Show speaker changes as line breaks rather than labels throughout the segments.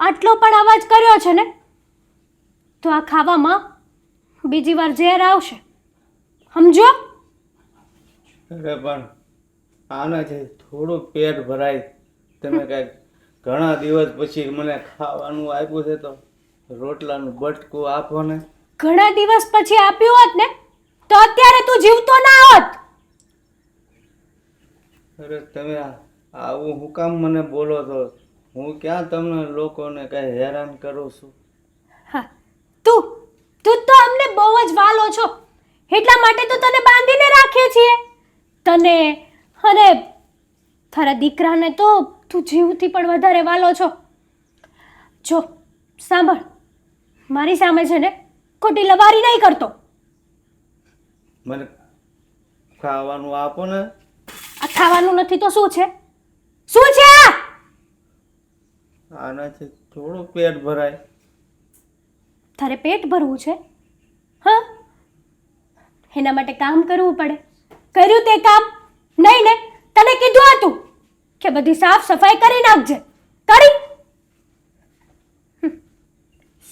આટલો પણ અવાજ કર્યો છે ને તો આ ખાવામાં બીજી વાર ઝેર આવશે, સમજો?
અરે પણ આનાથી થોડું પેટ ભરાય. તમે કાંઈક ઘણા દિવસ પછી મને ખાવાનું આપ્યું છે તો રોટલાનું બટકું આપો ને.
ઘણા દિવસ પછી આપ્યું હોત ને તો અત્યારે તું જીવતો ના હોત.
અરે તમે આવું હું કામ મને બોલો છો? હું ક્યાં તમને લોકોને કાંઈ હેરાન કરું છું?
હા, તું તું તો અમને બહુ જ વાલો છો, એટલા માટે તો તને બાંધીને રાખીએ છીએ. તને અને તારા દીકરાને તો તું જીવથી પણ વધારે વાલો છો. જો સાંભળ, મારી સામે છે ને ખોટી લવારી નહીં કરતો.
મને ખાવાનું આપો ને.
આ ખાવાનું નથી તો શું છે? શું છે આ?
આનાથી થોડું પેટ ભરાય.
તારે પેટ ભરવું છે? હા, એના માટે કામ કરવું પડે. કર્યું તે કામ નહીં ને? તને કીધું હતું કે બધી સાફ સફાઈ કરી નાખજે, કરી?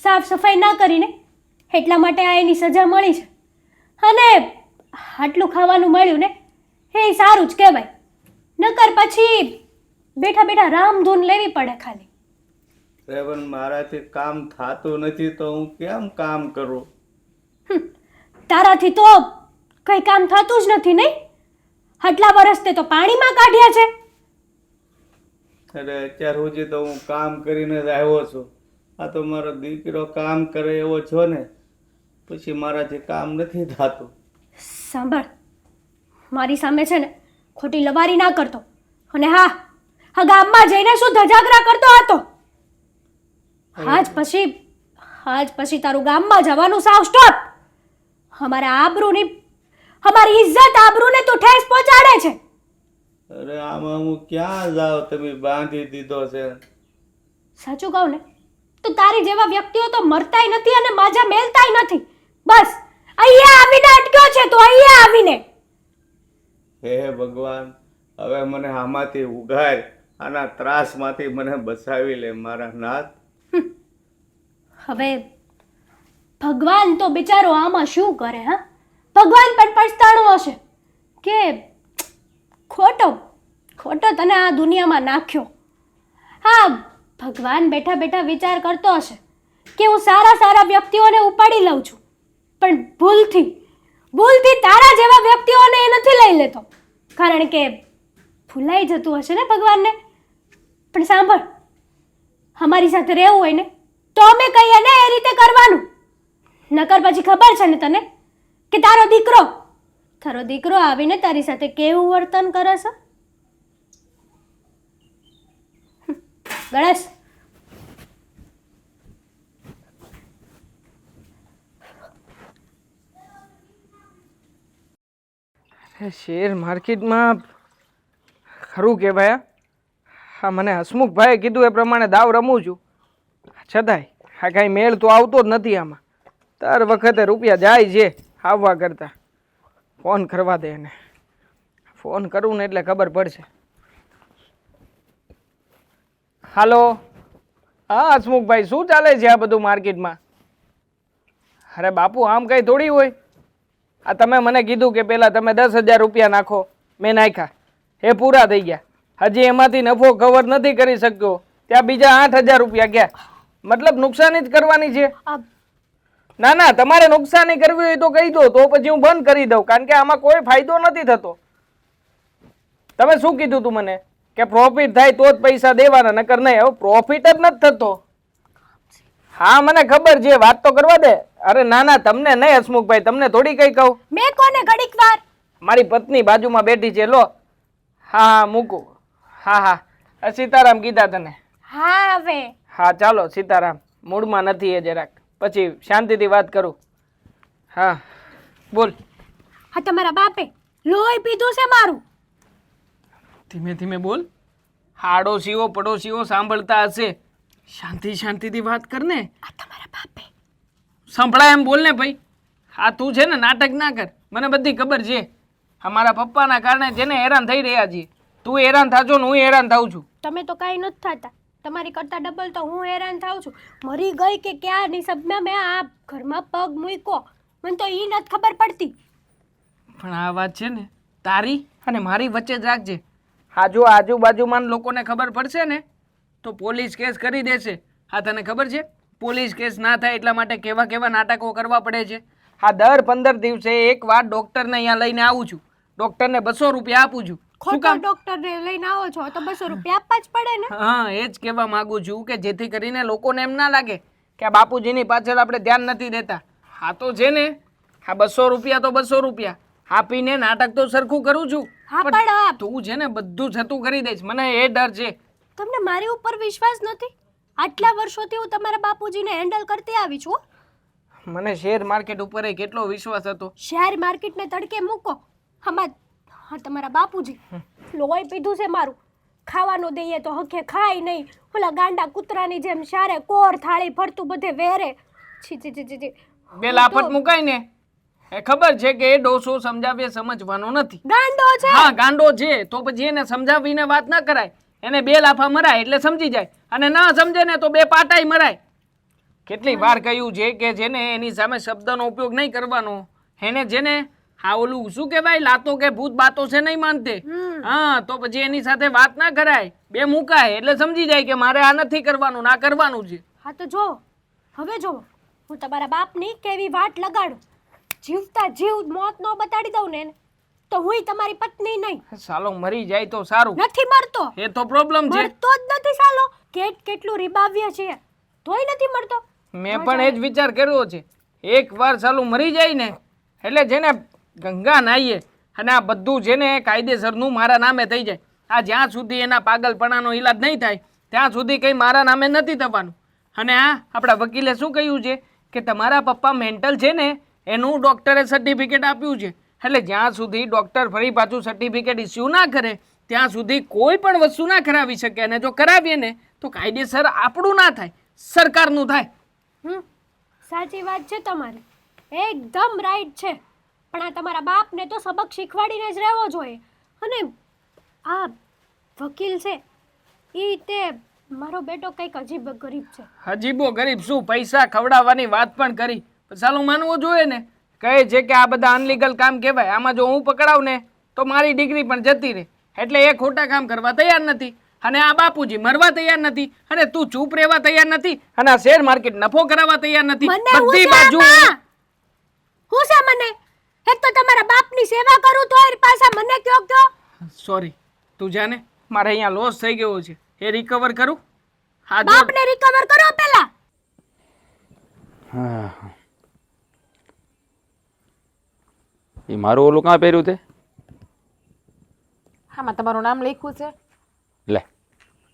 સાફ સફાઈ ના કરીને એટલા માટે આ એની સજા મળી છે. અને આટલું ખાવાનું મળ્યું ને એ સારું જ કહેવાય, નકર પછી બેઠા બેઠા રામધૂન લેવી પડે ખાલી.
પણ મારાથી કામ થતું નથી તો હું કેમ કામ કરું?
તારાથી તો કઈ કામ થતું જ નથી નહીં? આટલા વર્ષ તે તો પાણીમાં કાઢ્યા છે.
અરે અત્યાર સુધી તો હું કામ કરીને જ આવ્યો છું. આ તો મારો દીકરો કામ કરે એવો છો ને, પછી મારાથી કામ નથી થતું.
સાંભળ, મારી સામે છે ને ખોટી લવારી ના કરતો. અને હા, આ ગામમાં જઈને શું ધજાગરા કરતો હતો? આજ પછી તારું ગામમાં જવાનું સાવ સ્ટોપ. અમારા આબરૂની, અમારી ઇજ્જત આબરૂને તું ઠેસ પહોંચાડે છે.
અરે આમાં હું ક્યાં જાઉં? તમે બાંધી દીધો છે.
સાચું કહું ને તો તારી જેવા વ્યક્તિઓ તો મરતાય નથી અને માજા મેલતાય નથી. બસ અહીંયા આવીને અટક્યો છે તું, અહીંયા આવીને.
હે ભગવાન, હવે મને આમાંથી ઉગાર, આના ત્રાસમાંથી મને બચાવી લે મારા નાથ.
હવે ભગવાન તો બિચારો આમાં શું કરે? હા, ભગવાન પણ પછતાણો હશે કે ખોટો તને આ દુનિયામાં નાખ્યો. હા, ભગવાન બેઠા બેઠા વિચાર કરતો હશે કે હું સારા વ્યક્તિઓને ઉપાડી લઉં છું, પણ ભૂલથી તારા જેવા વ્યક્તિઓને એ નથી લઈ લેતો, કારણ કે ભૂલાઈ જતું હશે ને ભગવાનને. પણ સાંભળ, અમારી સાથે રહેવું હોય ને તો અમે કહીએ ને એ રીતે કરવાનું, નકર પછી ખબર છે ને તને કે તારો દીકરો આવીને તારી સાથે કેવું વર્તન કરે છે? ગણેશ,
શેર માર્કેટમાં ખરું કહેવાય. હા, મને હસમુખભાઈએ કીધું એ પ્રમાણે દાવ રમું છું, છતાંય આ કાંઈ મેળ તો આવતો જ નથી આમાં. દર વખતે રૂપિયા જાય છે આવવા કરતા. ફોન કરવા દે એને, ફોન કરું ને એટલે ખબર પડશે. હાલો, હા હસમુખભાઈ, શું ચાલે છે આ બધું માર્કેટમાં? અરે બાપુ, આમ કંઈ થોડી હોય. આ તમે મને કીધું કે પહેલાં તમે 10,000 રૂપિયા નાખો, મેં નાખ્યા, એ પૂરા થઈ ગયા. હજી એમાંથી નફો કવર નથી કરી શક્યો, ત્યાં બીજા 8,000 રૂપિયા ગયા. મતલબ નુકસાની જ કરવાની છે? ના, તમારે નુકસાની કરવી હોય તો કહી દો, તો પછી હું બંધ કરી દઉં, કારણ કે આમાં કોઈ ફાયદો નથી થતો. તમે શું કીધું તું મને કે પ્રોફિટ થાય તો જ પૈસા દેવાના, નકર નહીં. હવે પ્રોફિટ જ નથી થતો. હા મને ખબર છે, વાત તો કરવા દે. અરે ના, તમને નહીં હસમુખભાઈ, તમને થોડી કઈ કહું.
મેં કોને ઘડીક વાર?
મારી પત્ની બાજુમાં બેઠી છે, લો. હા મૂકું. હા, સીતારામ કીધા તને?
હા, હવે
હા ચાલો, સીતારામ. મૂડમાં નથી એ જરાક, પછી શાંતિથી વાત કરું. હા બોલ.
હા, તમારા બાપે લોહી પીધું છે મારું.
ધીમે ધીમે બોલ, આડોશીઓ પડોશીઓ સાંભળતા હશે. શાંતિથી વાત કર ને.
આ તમારા બાપે
સંભળાય એમ બોલ ને ભાઈ. હા તું છે ને નાટક ના કર, મને બધી ખબર છે. અમારા પપ્પાના કારણે જેને હેરાન થઈ રહ્યા છીએ. તું હેરાન થાજો ને હું હેરાન થાઉં છું.
તમે તો કાંઈ નથી થતા, તમારી કરતાં ડબલ તો હું હેરાન થાઉં છું. મરી ગઈ કે ક્યાંની સબના મેં આ ઘરમાં પગ મૂક્યો મને તો એ નથી ખબર પડતી.
પણ આ વાત છે ને તારી અને મારી વચ્ચે જ રાખજે. હા જો આજુબાજુમાં લોકોને ખબર પડશે ને તો પોલીસ કેસ કરી દેશે. હા તને ખબર છે પોલીસ કેસ ના થાય એટલા માટે કેવા કેવા નાટકો કરવા પડે છે. હા દર 15 દિવસે એકવાર ડૉક્ટરને અહીંયા લઈને આવું છું. ડૉક્ટરને 200 રૂપિયા આપું છું. શું
ખોટો
કામ?
ડોક્ટરને લઈને આવો છો તો 200 રૂપિયા આપવા જ પડે ને.
હા એ જ કહેવા માંગુ છું કે જેથી કરીને લોકોને એમ ના લાગે કે આ બાપુજીની પાછળ આપણે ધ્યાન નથી દેતા. હા તો છે ને હા 200 રૂપિયા તો 200 રૂપિયા આપીને નાટક તો સરખું કરું છું.
હા
પણ
પણ
તું છે ને બધું જતું કરી દઈશ મને એ ડર છે.
તમને મારી ઉપર વિશ્વાસ નથી? આટલા વર્ષોથી હું તમારા બાપુજીને હેન્ડલ કરતી આવી છું.
મને શેર માર્કેટ ઉપર કેટલો વિશ્વાસ હતો.
શેર માર્કેટને તડકે મૂકો. હા તમારા બાપુજી લોહી પીધું છે મારું. ખાવાનું દઈએ તો હકે ખાય નહીં. ઓલા ગાંડા કૂતરાની જેમ શારે કોર થાળી ફરતું બધે વેરે. છી છી છી છી.
બે લાફટ મુકાય ને એ ખબર છે કે એ ડોસો સમજાવીએ સમજવાનો નથી.
ગાંડો છે.
હા ગાંડો છે તો પછી એને સમજાવીને વાત ના કરાય. એને 2 લાફા મરાય એટલે સમજી જાય અને ના સમજે ને તો 2 પાટાઈ મરાય. કેટલી વાર કહ્યું છે કે જેને એની સામે શબ્દનો ઉપયોગ નહીં કરવાનો. એને જેને હા ઓલું શું કહેવાય લાતો કે ભૂત બાતો છે નહીં માનતે. હા તો પછી એની સાથે વાત ના કરાય. 2 મુકાય એટલે સમજી જાય કે મારે આ નથી કરવાનું ના કરવાનું છે.
હા તો જો હવે જો હું તમારા બાપની કેવી વાટ લગાડું. જીવતા જીવ મોત નો બતાડી દઉં ને એને, તો હુંય તમારી પત્ની નહીં.
સાલો મરી જાય તો સારું.
નથી મરતો.
એ તો પ્રોબ્લેમ છે.
મરતો જ નથી સાલો. કેટલું રીબાવ્ય છે તોય નથી મરતો.
મેં પણ એ જ વિચાર કર્યો છે. એકવાર સાલું મરી જાય ને એટલે જેને ગંગા નાહીએ અને આ બધું છે ને કાયદેસરનું મારા નામે થઈ જાય. આ જ્યાં સુધી એના પાગલપણાનો ઈલાજ નહીં થાય ત્યાં સુધી કંઈ મારા નામે નથી થવાનું. અને આ આપણા વકીલે શું કહ્યું છે કે તમારા પપ્પા મેન્ટલ છે ને એનું ડૉક્ટરે સર્ટિફિકેટ આપ્યું છે. એટલે જ્યાં સુધી ડૉક્ટર ફરી પાછું સર્ટિફિકેટ ઇસ્યુ ના કરે ત્યાં સુધી કોઈ પણ વસ્તુ ના કરાવી શકે. અને જો કરાવીએ ને તો કાયદેસર આપણું ના થાય સરકારનું થાય.
સાચી વાત છે તમારી. એકદમ રાઈટ છે. પણ આ તમારા બાપને તો સબક શીખવાડીને જ રહેવો જોઈએ. અને આ વકીલ છે તે મારો બેટો કંઈક અજીબ ગરીબ છે.
અજીબો ગરીબ શું પૈસા ખવડાવવાની વાત પણ કરી. સાલું માનવું જોઈએ ને. કહે છે કે આ બધા અનલીગલ કામ કહેવાય. આમાં જો હું પકડાવ ને તો મારી ડિગ્રી પણ જતી રહે. એટલે એ ખોટા કામ કરવા તૈયાર નથી. અને આ બાપુજી મરવા તૈયાર નથી. અને તું ચૂપ રહેવા તૈયાર નથી. અને આ શેર માર્કેટ નફો કરાવવા તૈયાર નથી. બધી બાજુ
હું છે મને એક તો તમારા બાપની સેવા કરું તો પાછા મને કયો.
સોરી તું જાને મારે અહીંયા લોસ થઈ ગયો છે એ રિકવર કરું. હા
બાપને રિકવર કરો પહેલા.
એ મારું ઓલું કાં પહેર્યું તે?
હામાં તમારું નામ લખ્યું છે.
લે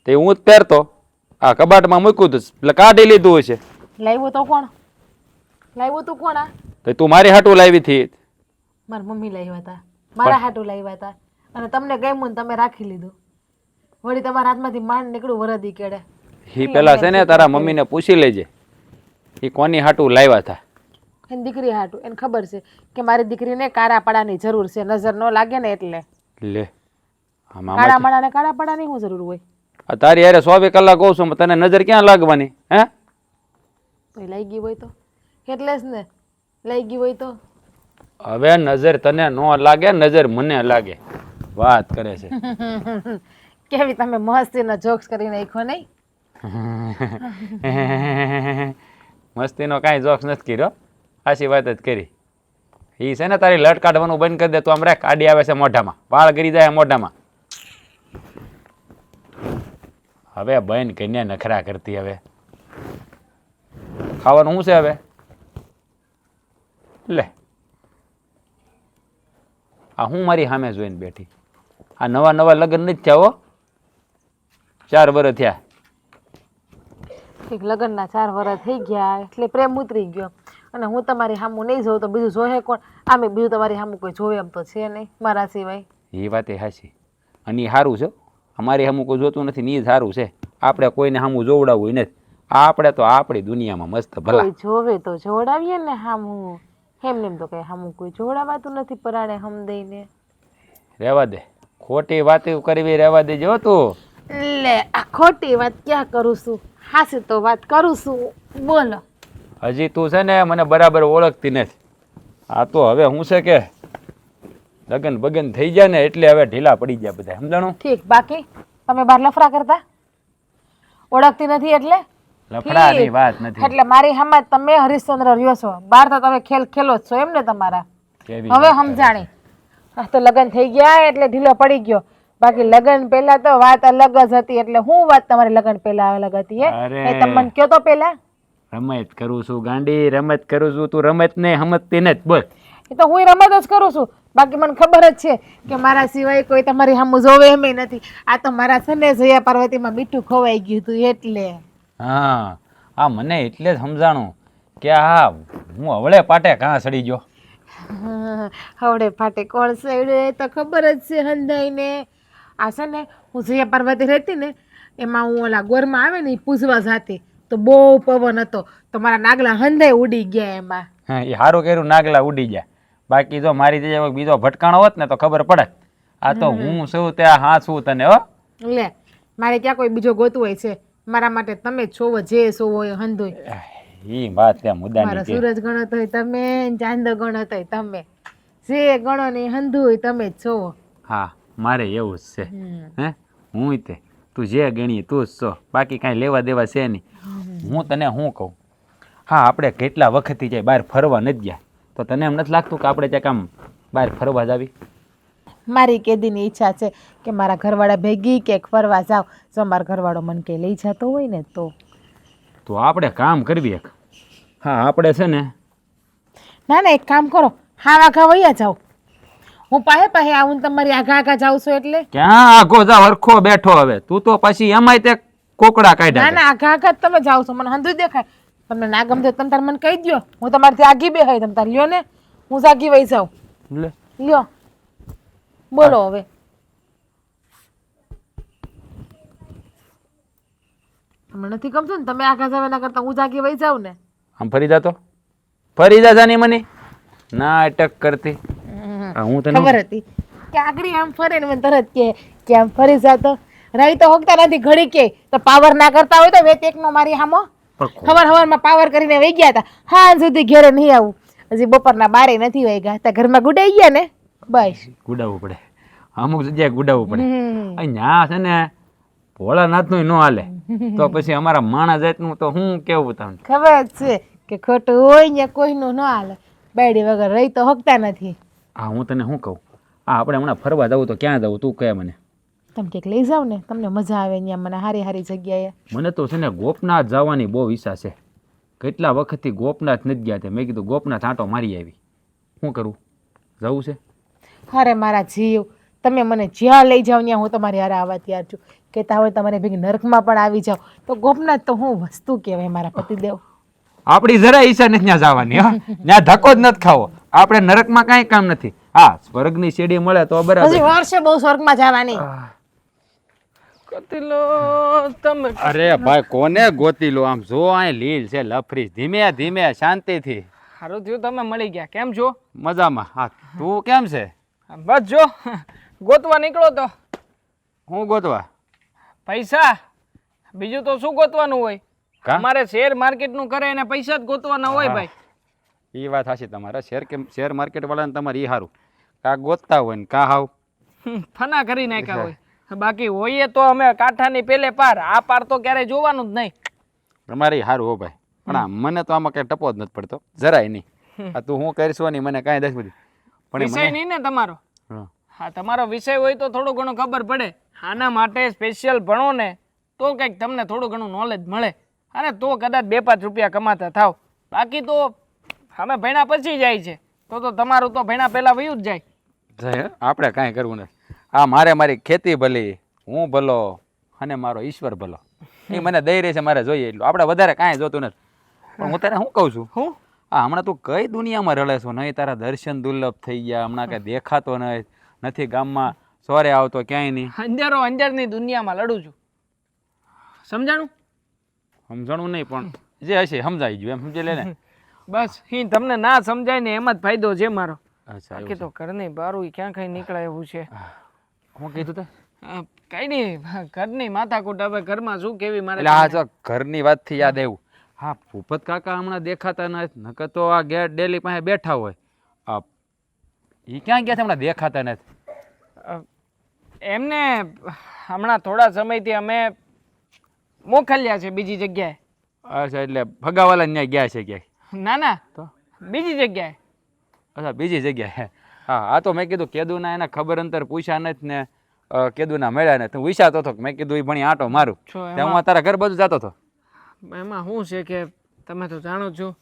તે હું જ પહેરતો. આ કબાટમાં મૂક્યું હતું એટલે કાઢી લીધું હશે.
લાવ્યું તો કોણ? લાવ્યું તું કોણ? આ
તો તું મારી હાટું લાવી હતી.
મારી મમ્મી લાવ્યા હતા. મારા હાટું લાવ્યા હતા. અને તમને ગમ્યું ને તમે રાખી લીધું. વળી તમારા હાથમાંથી માંડ નીકળું વરદી કેડે.
એ પેલા છે ને તારા મમ્મીને પૂછી લેજે એ કોની હાટું લાવ્યા હતા.
એની દીકરી હાટું. એને ખબર છે કે મારી દીકરીને કાળા પાડાની જરૂર છે. નજર ન લાગે ને એટલે.
લે
કાળા માળાને કાળા પાડાની શું જરૂર હોય?
તારી યારે 24 કલાક કહું છું તને નજર ક્યાં લાગવાની? હે
લઈ ગઈ હોય તો એટલે જ ને. લઈ ગઈ હોય તો
હવે નજર તને ન લાગે નજર મને લાગે. વાત કરે છે.
કેવી તમે મસ્તીનો જોક્સ કરી નાખ્યો નહીં?
મસ્તીનો કાંઈ જોક્સ નથી કર્યો. આછી વાત જ કરી. એ છે ને તારી લટ કાઢવાનું બંધ કરી દે. તું આમ રે કાઢી આવે છે મોઢામાં. વાળ ગરી જાય મોઢામાં. હવે બંધ કરીને નખરા કરતી. હવે ખાવાનું શું છે હવે? લે આ હું મારી સામે જોઈને બેઠી. આ નવા નવા લગ્ન નથી થયા હો. 4 વર્ષ થયા.
એક લગ્નના 4 વર્ષ થઈ ગયા એટલે પ્રેમ ઉતરી ગયો. અને હું તમારી સામું નહીં જોઉં તો બીજું જોહે કોણ? આમે બીજું તમારી સામું કોઈ જોવે એમ તો છે નહીં મારા સિવાય.
એ વાત એ હાચી. અને એ સારું છે. અમારી સામું કોઈ જોતું નથી ને એ સારું છે. આપણે કોઈને સામું જોવડાવવું નથી. આપણે તો આપણી દુનિયામાં મસ્ત ભલા.
કોઈ જોવે તો જોડાવીએ ને સામું. એમને એમ તો કઈ સામું કોઈ જોડાવાતું નથી પરાણે હમ દઈને.
રહેવા દે. ખોટી વાતો કરવી રહેવા દેજો તું.
લે આ ખોટી વાત ક્યાં કરું છું, હાસી તો વાત કરું છું. બોલો.
હજી તું છે ને મને બરાબર ઓળખતી નથી. આ તો હવે હું છે કે લગન બગન થઈ જાય ને એટલે હવે ઢીલા પડી ગયા બધા, સમજાણું?
ઠીક, બાકી તમે બાર લફરા કરતા ઓળખતી નથી એટલે
લફડાની
ઠીક.
વાત નથી.
એટલે મારી હમત તમે હરિશ્ચંદ્ર રહ્યો છો, બાર તો તમે ખેલ ખેલો જ છો એમ ને તમારા.
કેવી
હવે
વાત
સમજાણી. આ તો લગ્ન થઈ ગયા એટલે ઢીલો પડી ગયો, બાકી લગ્ન પહેલા તો વાત અલગ જ હતી. એટલે હું વાત તમારી લગ્ન પહેલા અલગ હતી
અરે.
એ તમે મને કયો તો પહેલા.
રમત કરું છું ગાંડી, રમત કરું છું. તું રમત ને સમજતી નથી, બોલ.
એ તો હું રમત જ કરું છું, બાકી મને ખબર જ છે કે મારા સિવાય કોઈ તમારી સામું જોવે એમ નથી. આ તો મારા છે ને જયા પાર્વતીમાં મીઠું ખવાઈ ગયું હતું એટલે.
હા, આ મને એટલે જ સમજાણું કે હા હું હવળે પાટે કાં સડી ગયો.
હવડે ફાટે કોણ સડ્યો એ તો ખબર જ છે હંધાઈને. આ છે ને હું જયા પાર્વતી રહેતી ને એમાં હું ઓલા ગોરમાં આવે ને એ પૂજવા જાતી તો બહુ પવન હતો તો મારા નાગલા હંધાઈ ઉડી ગયા એમાં.
હા, એ સારું કર્યું નાગલા ઉડી ગયા. બાકી જો મારી જગ્યાએ બીજો ભટકાણો હોત ને તો ખબર પડે. આ તો હું શું ત્યાં હા છું તને હો.
લે મારે ક્યાં કોઈ બીજો ગોતું હોય છે, મારા માટે તમે જ છો જે છો હોય હંધોય.
ઈ વાત ત્યાં મુદ્દાની
મારો
છે.
સૂરજ ગણો તોય તમે, ચાંદો ગણો તોય તમે, જે ગણો ને હંધુય તમે જ છો.
હા, મારે એવું જ છે. હે હું તે તું જે ગણી તું જ છો, બાકી કાંઈ લેવા દેવા છે નહીં. હું તને શું કહું, હા આપણે કેટલા વખતથી જાય બહાર ફરવા નથી ગયા, તો તને એમ નથી લાગતું કે આપણે ત્યાં કામ બહાર ફરવા જ આવી?
મારી કેદીની ઈચ્છા છે કે મારા ઘરવાળા ભેગી કે ફરવા જાવ. જો મારો ઘરવાળો મને કે લઈ જતો હોય ને તો
આપણે કામ કરવી એક. હા આપણે છે ને
ના એક કામ કરો, હા આઘા વૈયા જાઓ. હું પાહે પાહે આવું ને તમારી આઘા આઘા જાઉં છું એટલે.
ક્યાં આગો જા હરખો બેઠો હવે તું તો પછી એમાંય તે કોકડા
ના
કાઢ્યા.
ના આઘા આઘા જ તમે જાઓ છો, મને હંધુ દેખાય. તમને ના ગમતો તમે તાર મને કહી દો, હું તમારથી આગી બે હોય તમે તાર લ્યો ને, હું જાગી વહી જાઉં.
લે
લ્યો બોલો હવે. તમને નથી ગમતું ને તમે આઘા જાવ એના કરતા હું જાગી વહી જાઉં ને.
આમ ફરી જાતો ફરી જા જાની મને ના અટક કરતી. હા, હું તને
ખબર હતી કે આગળ આમ ફરે ને મને તરત કે આમ ફરી જાતો રહી તો હોગતા નથી ઘડી કે તો પાવર ના કરતા હોય તો વેત એકનો મારી હામો હવારમાં પાવર કરીને વહી ગયા હતા. હા સુધી ઘેરે નહીં આવું, હજી બપોરના 12 નથી વહી ગયા હતા, ઘરમાં ગુડાઈ ગયા ને બસ.
ગુડાવવું પડે, અમુક જગ્યાએ ગુડાવવું પડે.
હમ.
અહીંયા છે ને ભોળાનાથનું ન હાલે તો પછી અમારા માણસ જાતનું તો હું કેવું તમને.
ખબર જ છે કે ખોટું હોય ને કોઈનું ન હાલે, બાયડી વગર રહી તો હોગતા નથી.
હા હું તને શું કહું, આ આપણે હમણાં ફરવા જવું તો ક્યાં જવું તું કહે મને.
તમે કંઈક લઈ જાવ ને, તમને મજા આવે ત્યાં મને હારી હારી જગ્યાએ.
મને તો છે ને ગોપનાથ જવાની બહુ ઈચ્છા છે. કેટલા વખતથી ગોપનાથ નથી ગયા તે મેં કીધું ગોપનાથ આંટો મારી આવી. શું કરું, જવું છે?
અરે મારા જીવ, તમે મને જ્યાં લઈ જાઓ ત્યાં હું તમારી હારે આવવા તૈયાર છું. કહેતા હોય તમારે ભેગી નરકમાં પણ આવી જાઓ તો ગોપનાથ તો હું વસ્તુ કહેવાય મારા પતિદેવ.
આપણી જરા ઈચ્છા નથી ત્યાં જવાની. હા, ત્યાં ધક્કો જ નથી ખાવો. આપણે નરકમાં કાંઈ કામ નથી. હા, સ્વર્ગની સીડી મળે તો બરાબર.
હજી વાર છે બહુ સ્વર્ગમાં જવાની.
કતિલો તમે
અરે ભાઈ કોને ગોતી લો, આમ જો આ લીલ છે લફરી. ધીમે ધીમે શાંતિથી.
સારું થયું તમે મળી ગયા. કેમ છો?
મજામાં. હા તું કેમ છે?
બસ જો ગોતવા નીકળો તો
હું ગોતવા?
પૈસા, બીજું તો શું ગોતવાનું હોય?
કા?
અમારે શેર માર્કેટ નું કરે એને પૈસા જ ગોતવાના હોય ભાઈ.
એ વાત સાચી તમારા. શેર માર્કેટ વાળાને તમારે એ સારું, કા ગોતતા હોય ને કા હાવ
ફના કરી નાખ્યા હોય. બાકી હોઈએ તો અમે કાંઠાની પેલે પાર, આ પાર તો ક્યારેય જોવાનું જ નહીં.
તમારે સારું હો ભાઈ, પણ આ મને તો આમાં કઈ ટપો જ નથી પડતો જરાય નહીં. આ તું હું કરીશું નહીં મને કાંઈ દસ બધી પણ
વિષય નહીં ને તમારો?
હા.
હા, તમારો વિષય હોય તો થોડું ઘણું ખબર પડે. આના માટે સ્પેશિયલ ભણો ને તો કંઈક તમને થોડું ઘણું નોલેજ મળે અને તો કદાચ 2-5 રૂપિયા કમાતા થાવ. બાકી તો અમે ભણ્યા પછી જાય છે તો તમારું તો ભણ્યા પહેલા વયું જ જાય.
આપણે કાંઈ કરવું નથી. આ મારી ખેતી ભલી, હું ભલો અને મારો ઈશ્વર ભલો, એ મને દઈ રહી છે, મારે જોઈએ એટલું. આપણે વધારે કાંઈ જોતું નથી. પણ હું તને શું કહું છું,
હું
હા હમણાં તું કઈ દુનિયામાં રળે છો? નહીં તારા દર્શન દુર્લભ થઈ ગયા, હમણાં કાંઈ દેખાતો નથી ગામમાં, સોરે આવતો ક્યાંય નહીં.
અંજારની દુનિયામાં લડું છું. સમજાણું?
સમજણું નહીં પણ જે હશે સમજાઈ ગયું એમ સમજી લે ને.
બસ ઈ તમને ના સમજાય ને એમ જ ફાયદો છે મારો.
અચ્છા
બાકી તો ઘરની બારું ક્યાં કઈ નીકળાય એવું છે.
હું કીધું તે
કઈ નહીં, ઘરની માથાકૂટ હવે ઘરમાં શું કેવી મારે.
એટલે આ જો ઘરની વાતથી યાદ આવ્યું. હા, ભૂપત કાકા હમણાં દેખાતા નથી, નકર તો આ ગેટ ડેલી પાસે બેઠા હોય. એ ક્યાં ગયા છે હમણાં દેખાતા નથી?
એમને હમણાં થોડા સમયથી અમે મોકલ્યા છે બીજી જગ્યાએ.
અચ્છા, એટલે ભગાવાલા ત્યાં ગયા છે ક્યાંય?
ના ના,
તો
બીજી જગ્યાએ.
અચ્છા, બીજી જગ્યાએ. હા, આ તો મેં કીધું કેદુના એના ખબર અંતર પૂછ્યા નથી ને કેદુના મળ્યા ને તો વિચારતો હતો. મેં કીધું એ ભણી આંટો મારું
છો
ત્યાં હું તારા ઘર બાજુ જતો હતો.
એમાં શું છે કે તમે તો જાણો છો,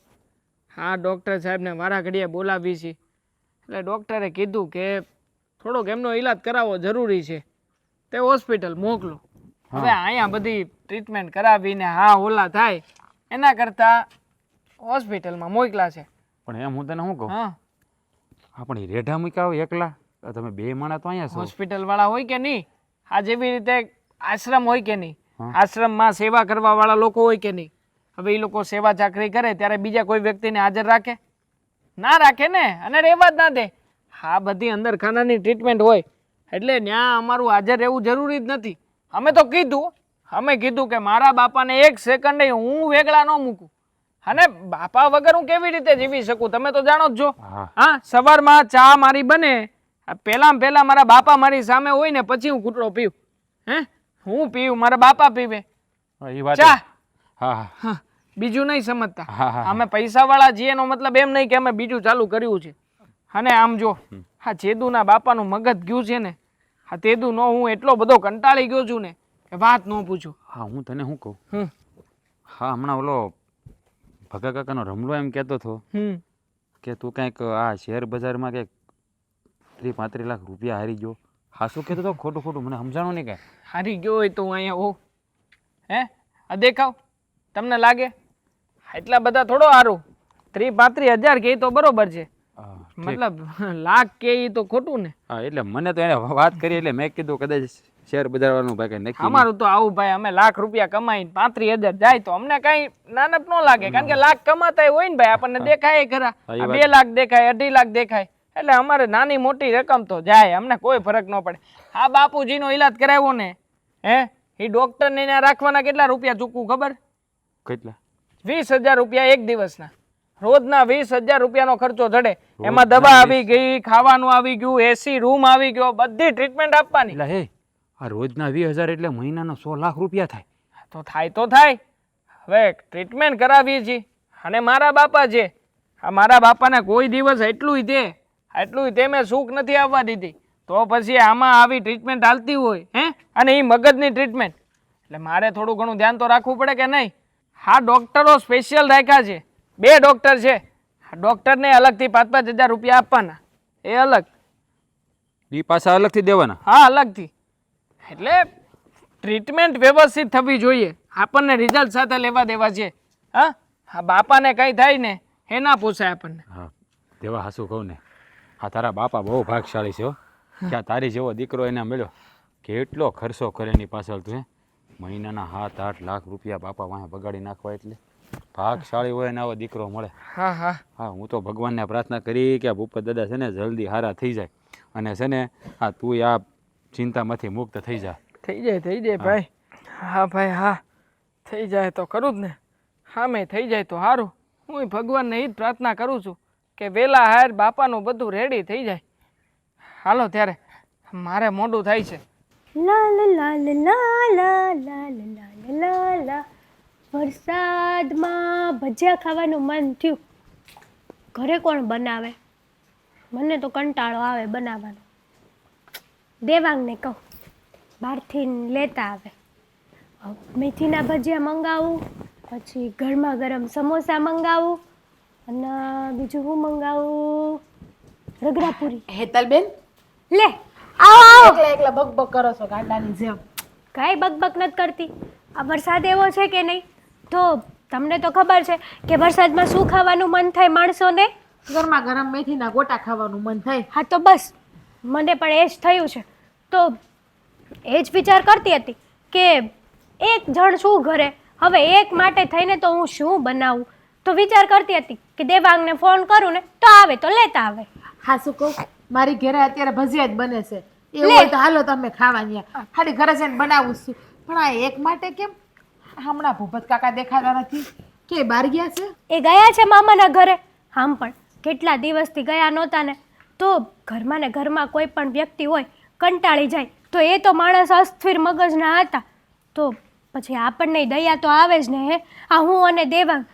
હા ડૉક્ટર સાહેબને વારા ઘડીએ બોલાવી છે. એટલે ડૉક્ટરે કીધું કે થોડોક એમનો ઈલાજ કરાવવો જરૂરી છે, તે હોસ્પિટલ મોકલો. હવે અહીંયા બધી ટ્રીટમેન્ટ કરાવીને હા ઓલા થાય એના કરતાં હોસ્પિટલમાં મોકલા છે.
પણ એમ હું તને શું કહું,
હા,
આપણે રેઢા મૂક્યા હોય એકલા, તમે બે માણસ તો અહીંયા છો.
હોસ્પિટલ વાળા હોય કે નહીં, આ જેવી રીતે આશ્રમ હોય કે નહીં, આશ્રમમાં સેવા કરવા વાળા લોકો હોય કે નહીં. હવે એ લોકો સેવા ચાકરી કરે ત્યારે બીજા કોઈ વ્યક્તિને હાજર રાખે? ના રાખે ને, અને રહેવા જ ના દે. હા, બધી અંદર ખાનાની ટ્રીટમેન્ટ હોય એટલે ત્યાં અમારું હાજર રહેવું જરૂરી જ નથી. અમે કીધું કે મારા બાપાને એક સેકન્ડ હું વેગળા ન મૂકું, અને બાપા વગર હું કેવી રીતે જીવી શકું, તમે તો જાણો જ છો. હા, સવારમાં ચા મારી બને, પહેલા મારા બાપા મારી સામે હોય ને પછી હું ઘૂંટડો પીવું. હું પીવું, મારા બાપા પીવે
એ વાત.
ચા.
હા હા,
બીજું નહીં સમજતા.
હા, હા.
અમે પૈસા વાળા છીએ એનો મતલબ એમ નહીં કે અમે બીજું ચાલુ કર્યું છે. અને આમ જો હા ચેદુના બાપાનું મગજ ગયું છે ને, હા તેદુ નો હું એટલો બધો કંટાળી ગયો છું ને કે વાત ન પૂછું.
હા, હું તને શું કહું, હા હમણાં ઓલો ભગા કાકાનો રમલો એમ કહેતો હતો કે તું કંઈક આ શેર બજારમાં કંઈક 30-35 લાખ રૂપિયા હારી ગયો. હા, શું કહેતો હતો? ખોટું ખોટું મને સમજાણું નહીં કાંઈ.
હારી ગયો હોય તો હું અહીંયા હો આ દેખાવ તમને લાગે એટલા બધા થોડો હારું? 30-35 હજાર કે તો બરોબર છે, મતલબ લાખ કે ઈ તો ખોટું ને.
હા, એટલે મને તો એને વાત કરી એટલે મેં કીધું કદાચ શેર બજાર વાળું ભાઈ કઈ નક્કી.
અમારું તો આવું ભાઈ, અમે લાખ રૂપિયા કમાઈને 35,000 જાય તો અમને કઈ નાનપ ન લાગે, કારણ કે લાખ કમાતા હોય ને ભાઈ આપણને દેખાય ખરા. 2 લાખ દેખાય, 2.5 લાખ દેખાય, એટલે અમારે નાની મોટી રકમ તો જાય, અમને કોઈ ફરક ન પડે. આ બાપુજીનો ઈલાજ કરાવ્યો ને એ ડોક્ટર ને ત્યાં રાખવાના કેટલા રૂપિયા ચૂકવું ખબર?
કેટલા?
20,000 રૂપિયા એક દિવસના, રોજના 20,000 રૂપિયાનો ખર્ચો જડે. એમાં દવા આવી ગઈ, ખાવાનું આવી ગયું, એસી રૂમ આવી ગયો, બધી ટ્રીટમેન્ટ આપવાની.
એટલે હે આ રોજના 20,000 એટલે મહિનાના 100 લાખ રૂપિયા થાય.
તો થાય. હવે ટ્રીટમેન્ટ કરાવીએ છીએ, અને મારા બાપા છે, આ મારા બાપાને કોઈ દિવસ એટલું તે મેં સુખ નથી આવવા દીધી, તો પછી આમાં આવી ટ્રીટમેન્ટ ચાલતી હોય અને એ મગજની ટ્રીટમેન્ટ, એટલે મારે થોડું ઘણું ધ્યાન તો રાખવું પડે કે નહીં. હા, ડૉક્ટરો સ્પેશિયલ રાખ્યા છે, 2 ડૉક્ટર છે. ડૉક્ટરને અલગથી 5-5 હજાર રૂપિયા આપવાના, એ અલગ.
એ પાછા અલગથી દેવાના?
હા, અલગથી. એટલે ટ્રીટમેન્ટ વ્યવસ્થિત થવી જોઈએ, આપણને રિઝલ્ટ સાથે લેવા દેવા છે. હા, બાપાને કંઈ થાય ને એ ના પૂછાય આપણને.
હા, દેવા હાસું કહું ને, આ તારા બાપા બહુ ભાગશાળી છે હો. ક્યાં તારી જેવો દીકરો એને મળ્યો, કેટલો ખર્ચો કરે એની પાછળ તું. મહિનાના 7-8 લાખ રૂપિયા બાપા વાંહે બગાડી નાખવા, એટલે ભાગશાળી હોય ને આવો દીકરો મળે.
હા હા
હા, હું તો ભગવાનને પ્રાર્થના કરી કે ભૂપત દાદા છે ને જલ્દી હારા થઈ જાય, અને છે ને હા તું આ ચિંતામાંથી મુક્ત થઈ જા.
થઈ જાય ભાઈ. હા ભાઈ, હા થઈ જાય તો ખરું જ ને. હા, મેં થઈ જાય તો સારું. હું ભગવાનને એ જ પ્રાર્થના કરું છું કે વહેલા હાર બાપાનું બધું રેડી થઈ જાય. હાલો ત્યારે, મારે મોડું થાય છે.
લા લા લા લા લા લા લા લા લા. વરસાદમાં ભજીયા ખાવાનું મન થયું. ઘરે કોણ બનાવે? મને તો કંટાળો આવે બનાવવાનો. દેવાંગને કહું બહારથી લેતા આવે. મેથીના ભજીયા મંગાવું, પછી ગરમા ગરમ સમોસા મંગાવું, અને બીજું હું મંગાવું? રગડાપુરી.
હેતલબેન,
લે આવો.
એકલા બકબક કરો છો ગાંડાની જેમ.
કાંઈ બકબક નથી કરતી. આ વરસાદ એવો છે કે નહીં, તો તમને તો ખબર છે કે વરસાદમાં શું ખાવાનું મન થાય માણસોને?
ગરમા ગરમ મેથીના ગોટા ખાવાનું મન થાય.
હા, તો બસ મને પણ એ જ થયું છે. તો એ જ વિચાર કરતી હતી કે એક જણ શું ઘરે, હવે એક માટે થઈને તો હું શું બનાવું. તો વિચાર કરતી હતી કે દેવાંગને ફોન કરું ને તો આવે તો લેતા આવે.
હા, શું કહું, મારી ઘરે અત્યારે ભજીયા જ બને છે. એવું હોય તો હાલો તમે ખાવા ન્યા. ખાલી ઘરે જઈને બનાવું છું. પણ આ એક માટે કેમ હમણાં ભૂપત કાકા દેખાતા નથી કે બહાર ગયા છે?
એ ગયા છે મામાના ઘરે. આમ પણ કેટલા દિવસથી ગયા નહોતા ને, તો ઘરમાં ને ઘરમાં કોઈ પણ વ્યક્તિ હોય કંટાળી જાય, તો એ તો માણસ અસ્થિર મગજના હતા, તો પછી આપણને દયા તો આવે જ ને. હે, આ હું અને દેવાંગ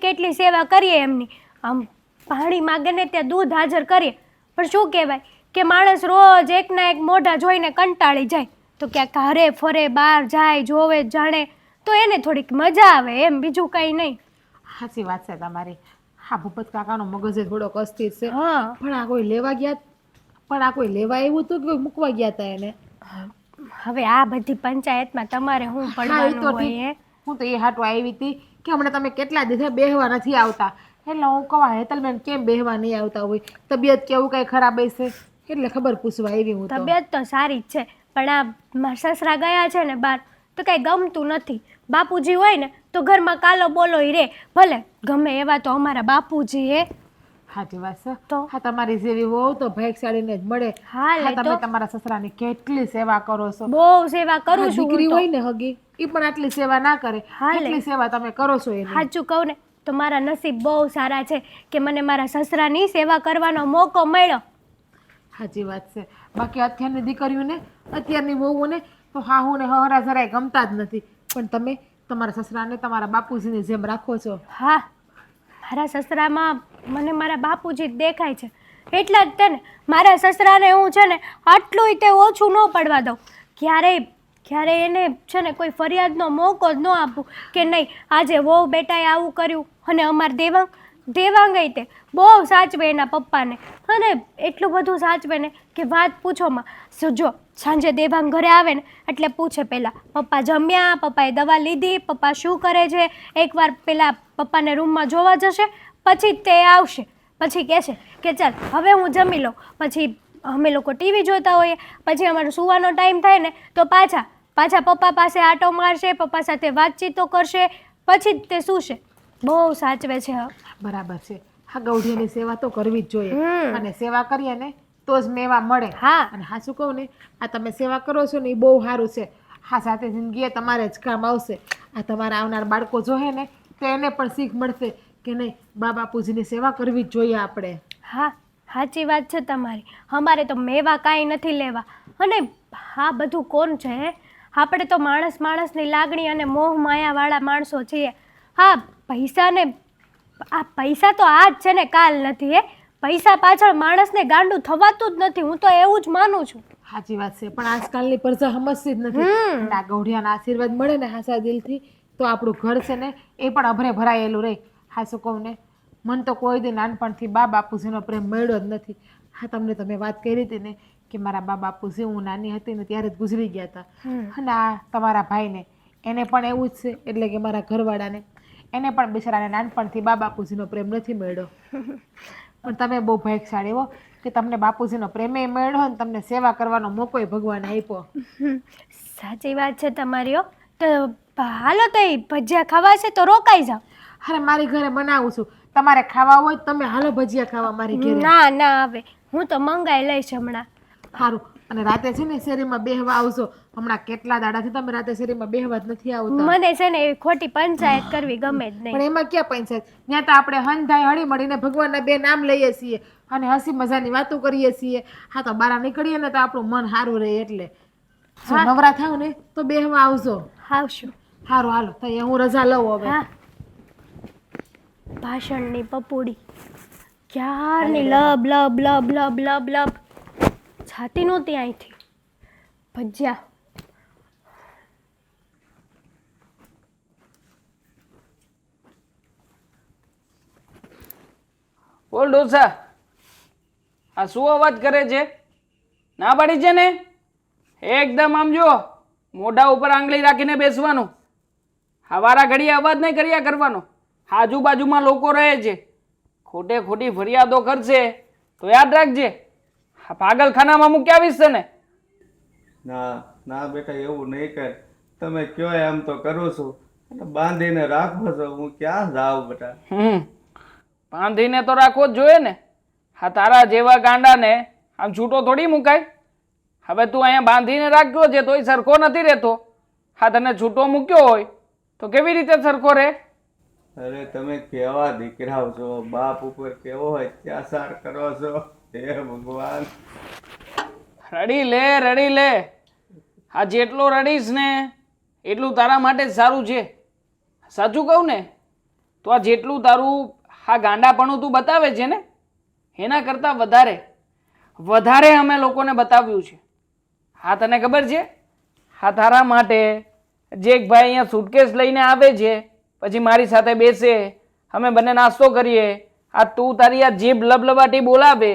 કેટલી સેવા કરીએ એમની. આમ પાણી માગે ને ત્યાં દૂધ હાજર કરીએ, પણ શું કહેવાય કે માણસ રોજ એકના એક મોઢા જોઈને કંટાળી જાય, તો ક્યાંક હરે ફરે બહાર જાય જોવે જાણે તો એને થોડીક મજા આવે એમ, બીજું કંઈ નહીં.
સાચી વાત છે તમારી. હા, ભૂપત કાકાનો મગજ થોડોક અસ્થિર છે.
હા,
પણ આ કોઈ લેવા ગયા? પણ આ કોઈ લેવા આવ્યું હતું કે કોઈ મૂકવા ગયા હતા એને?
હવે આ બધી પંચાયતમાં તમારે હું
હા, એ તો
પડવાનું
ઠીક.
હોય.
હું તો એ હાટું આવી હતી કે હમણાં તમે કેટલા દિવસે બેહવા નથી આવતા, એટલે હું કહું હેતલબેન કેમ બેહવા નહીં આવતા હોય, તબિયત કેવું કઈ ખરાબ હશે એટલે ખબર પૂછવા આવી હું તો.
તબિયત તો સારી જ છે, પણ આ મારા સસરા ગયા છે ને બહાર, તો કાંઈ ગમતું નથી. બાપુજી હોય ને તો ઘરમાં કાલો બોલો ય રે, ભલે ગમે એવા તો અમારા બાપુજી હે.
સાચી વાત છે.
તો?
હા, તમારી જેવી વહુ તો ભાગ્યશાળીને જ મળે.
હા, લે
તમે
તો
તમારા સસરાની કેટલી સેવા કરો છો.
બહુ સેવા કરું
હા,
છું
દીકરી
હું તો.
હોય ને હગી એ પણ આટલી સેવા ના કરે.
હા, લે.
કેટલી સેવા તમે કરો છો એની.
સાચું કહું ને તો મારા નસીબ બહુ સારા છે કે મને મારા સસરાની સેવા કરવાનો મોકો મળ્યો.
સાચી વાત છે. બાકી અત્યારની દીકરીઓને અત્યારની વહુઓને તો હાહુને હહરા જરાય ગમતા જ નથી, પણ તમે તમારા સસરાને તમારા બાપુજીની જેમ રાખો છો.
હા, મારા સસરામાં મને મારા બાપુજી જ દેખાય છે, એટલા જ તે ને મારા સસરાને હું છે ને આટલું તે ઓછું ન પડવા દઉં. ક્યારેય એને છે ને કોઈ ફરિયાદનો મોકો જ ન આપું કે નહીં આજે વહુ બેટાએ આવું કર્યું. અને અમાર દેવાંગઈ તે બહુ સાચવે એના પપ્પાને, અને એટલું બધું સાચવે ને કે વાત પૂછોમાં. જો સાંજે દેવાંગ ઘરે આવે ને એટલે પૂછે પહેલાં પપ્પા જમ્યા, પપ્પાએ દવા લીધી, પપ્પા શું કરે છે. એકવાર પહેલાં પપ્પાને રૂમમાં જોવા જશે, પછી જ તે આવશે, પછી કહેશે કે ચાલ હવે હું જમી લઉં. પછી અમે લોકો ટીવી જોતા હોઈએ, પછી અમારો સૂવાનો ટાઈમ થાય ને તો પાછા પપ્પા પાસે આટો મારશે, પપ્પા સાથે વાતચીતો કરશે, પછી જ તે સૂશે. બહુ સાચવે છે.
બરાબર છે. હા, ગૌઢીની સેવા તો કરવી જ જોઈએ,
હમ.
અને સેવા કરીએ ને તો જ મેવા મળે.
હા.
અને હા, શું કહું ને, આ તમે સેવા કરો છો ને એ બહુ સારું છે. હા, સાથે જિંદગીએ તમારે જ કામ આવશે. આ તમારા આવનાર બાળકો જોહે ને તો એને પણ શીખ મળશે કે નહીં બા બાપુજીની સેવા કરવી જ જોઈએ આપણે.
હા, સાચી વાત છે તમારી. અમારે તો મેવા કાંઈ નથી લેવા. અને હા, બધું કોણ છે હે? આપણે તો માણસની લાગણી અને મોહ માયાવાળા માણસો છીએ. હા, પૈસા તો આજ છે ને કાલ નથી. હે, પૈસા પાછળ માણસને ગાંડું થવાતું જ નથી. હું તો એવું જ માનું છું.
સાચી વાત છે. પણ આજકાલની પ્રજા સમજતી જ નથી. અને આ ગૌઢિયાના આશીર્વાદ મળે ને હાસા દિલથી તો આપણું ઘર છે ને એ પણ અભરે ભરાયેલું રહે. હા, શું કહું ને, મને તો કોઈ દી નાનપણથી બા બાપુજીનો પ્રેમ મળ્યો જ નથી. હા, તમને તમે વાત કરી હતી ને કે મારા બા બાપુજી હું નાની હતી ને ત્યારે જ ગુજરી ગયા હતા. અને આ તમારા ભાઈને એને પણ એવું જ છે, એટલે કે મારા ઘરવાળાને એને પણ બિચારાને નાનપણથી બા બાપુજીનો પ્રેમ નથી મળ્યો. પણ તમે બહુ ભાગ્યશાળી હો કે તમને બાપુજીનો પ્રેમે મળ્યો અને તમને સેવા કરવાનો મોકોય ભગવાને આપ્યો.
સાચી વાત છે તમારી. હો, તો હાલો તો ભજીયા ખાવા છે તો રોકાઈ જાઓ.
અરે, મારી ઘરે બનાવું છું. તમારે ખાવા હોય તો તમે હાલો ભજીયા ખાવા મારી ઘરે.
ના આવે, હું તો મંગાઈ લઈશ હમણાં.
સારું. અને રાતે છે ને શેરીમાં બેહવા આવજો. હમણાં કેટલા દાડાથી તમે રાતે શેરીમાં બેહવા જ નથી આવતા.
મને છે ને એવી ખોટી પંચાયત કરવી ગમે જ
પણ
નહીં.
એમાં ક્યાં પંચાયત? ત્યાં તો આપણે હંધાઈ હળી મળીને ભગવાનના બે નામ લઈએ છીએ અને હસી મજાની વાતો કરીએ છીએ. હા, તો બહાર નીકળીએ ને તો આપણું મન સારું રહે. એટલે જો નવરા થાવ ને તો બેહવા આવજો.
આવશું.
સારું, હાલો તો હું રજા લઉં હવે.
હા, ભાષણની પપુડી ક્યારની લબ લબ લબ લબ લબ લબ છાતી નહોતી અહીંથી. ભજીયા
બોલ ડોસા, આ શું અવાજ કરે છે? ના પાડી છે ને? એકદમ આમ જો મોઢા ઉપર આંગળી રાખીને બેસવાનું. આ વારા ઘડીએ અવાજ નહીં કર્યા કરવાનો. આજુબાજુમાં લોકો રહે છે, ખોટે ખોટી ફરિયાદો કરશે તો યાદ રાખજે આ પાગલખાનામાં મૂકી આવીશ તને.
ના બેટા, એવું નહીં કર. તમે કયો એમ તો કરું છું, અને બાંધીને રાખો છો. હું ક્યાં જાઉં બેટા?
બાંધીને તો રાખવો જ જોઈએ ને. હા, તારા જેવા ગાંડાને આમ છૂટો થોડી મુકાય. હવે તું અહીંયા બાંધીને રાખ્યો છે તોય સરખો નથી રહેતો. હા, તને છૂટો મૂક્યો હોય તો કેવી રીતે સરખો રહે?
અરે તમે કેવા દીકરાઓ છો, બાપ ઉપર કેવો અત્યાચાર કરો છો, હે ભગવાન.
રડી લે, રડી લે. આ જેટલો રડીશ ને એટલું તારા માટે જ સારું છે. સાચું કહું ને તો આ જેટલું તારું આ ગાંડાપણું તું બતાવે છે ને એના કરતાં વધારે અમે લોકોને બતાવ્યું છે. હા, તને ખબર છે? હા, તારા માટે જે એક ભાઈ અહીંયા સુટકેસ લઈને આવે છે, પછી મારી સાથે બેસે, અમે બંને નાસ્તો કરીએ, આ તું તારી આ જીભ લબલબાટી બોલાવે,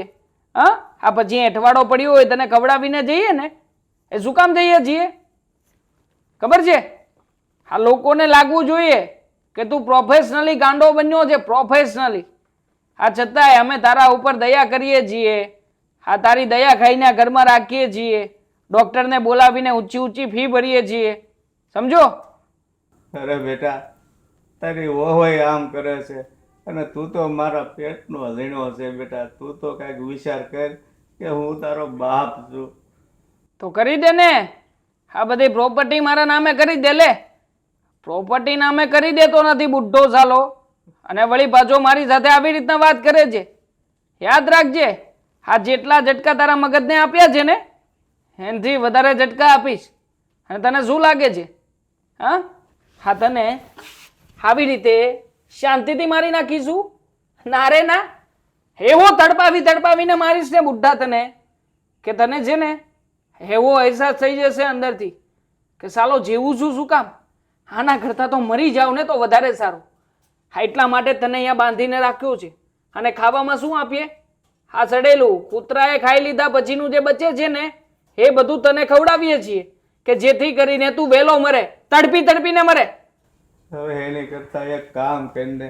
હા, આ પછી એઠવાડો પડ્યો હોય તને ખવડાવીને જઈએ ને, એ શું કામ જઈએ છીએ ખબર છે? આ લોકોને લાગવું જોઈએ કે તું પ્રોફેશનલી ગાંડો બન્યો છે, પ્રોફેશનલી. આ છતાંય અમે તારા ઉપર દયા કરીએ છીએ. આ તારી દયા ખાઈને આ ઘરમાં રાખીએ છીએ. ડૉક્ટરને બોલાવીને ઊંચી ઊંચી ફી ભરીએ છીએ. સમજો?
અરે બેટા, તારી વહોય આમ કરે છે અને તું તો મારા પેટનો ઝીણો છે બેટા. તું તો કાંઈક વિચાર કર કે હું તારો બાપ છું.
તો કરી દે ને. આ બધી પ્રોપર્ટી મારા નામે કરી દે. લે, પ્રોપર્ટી નામે કરી દેતો નથી બુઢ્ઢો સાલો, અને વળી પાછો મારી સાથે આવી રીતના વાત કરે છે. યાદ રાખજે, આ જેટલા ઝટકા તારા મગજને આપ્યા છે ને એનાથી વધારે ઝટકા આપીશ. અને તને શું લાગે છે? હા, તને આવી રીતે શાંતિથી મારી નાખીશું? ના રે ના, એવો તડપાવીને મારીશ ને બુઢ્ઢા તને કે તને છે ને એવો અહેસાસ થઈ જશે અંદરથી કે સાલો જેવું છું શું કામ, આના કરતાં તો મરી જાવ ને તો વધારે સારું. હા, એટલા માટે તને અહીંયા બાંધીને રાખ્યો છે. અને ખાવામાં શું આપીએ? આ સડેલું કૂતરાએ ખાઈ લીધા પછીનું જે બચે છે ને એ બધું તને ખવડાવીએ છીએ કે જેથી કરીને તું વહેલો મરે, તડપીને મરે.
હવે એની કરતા એક કામ કરીને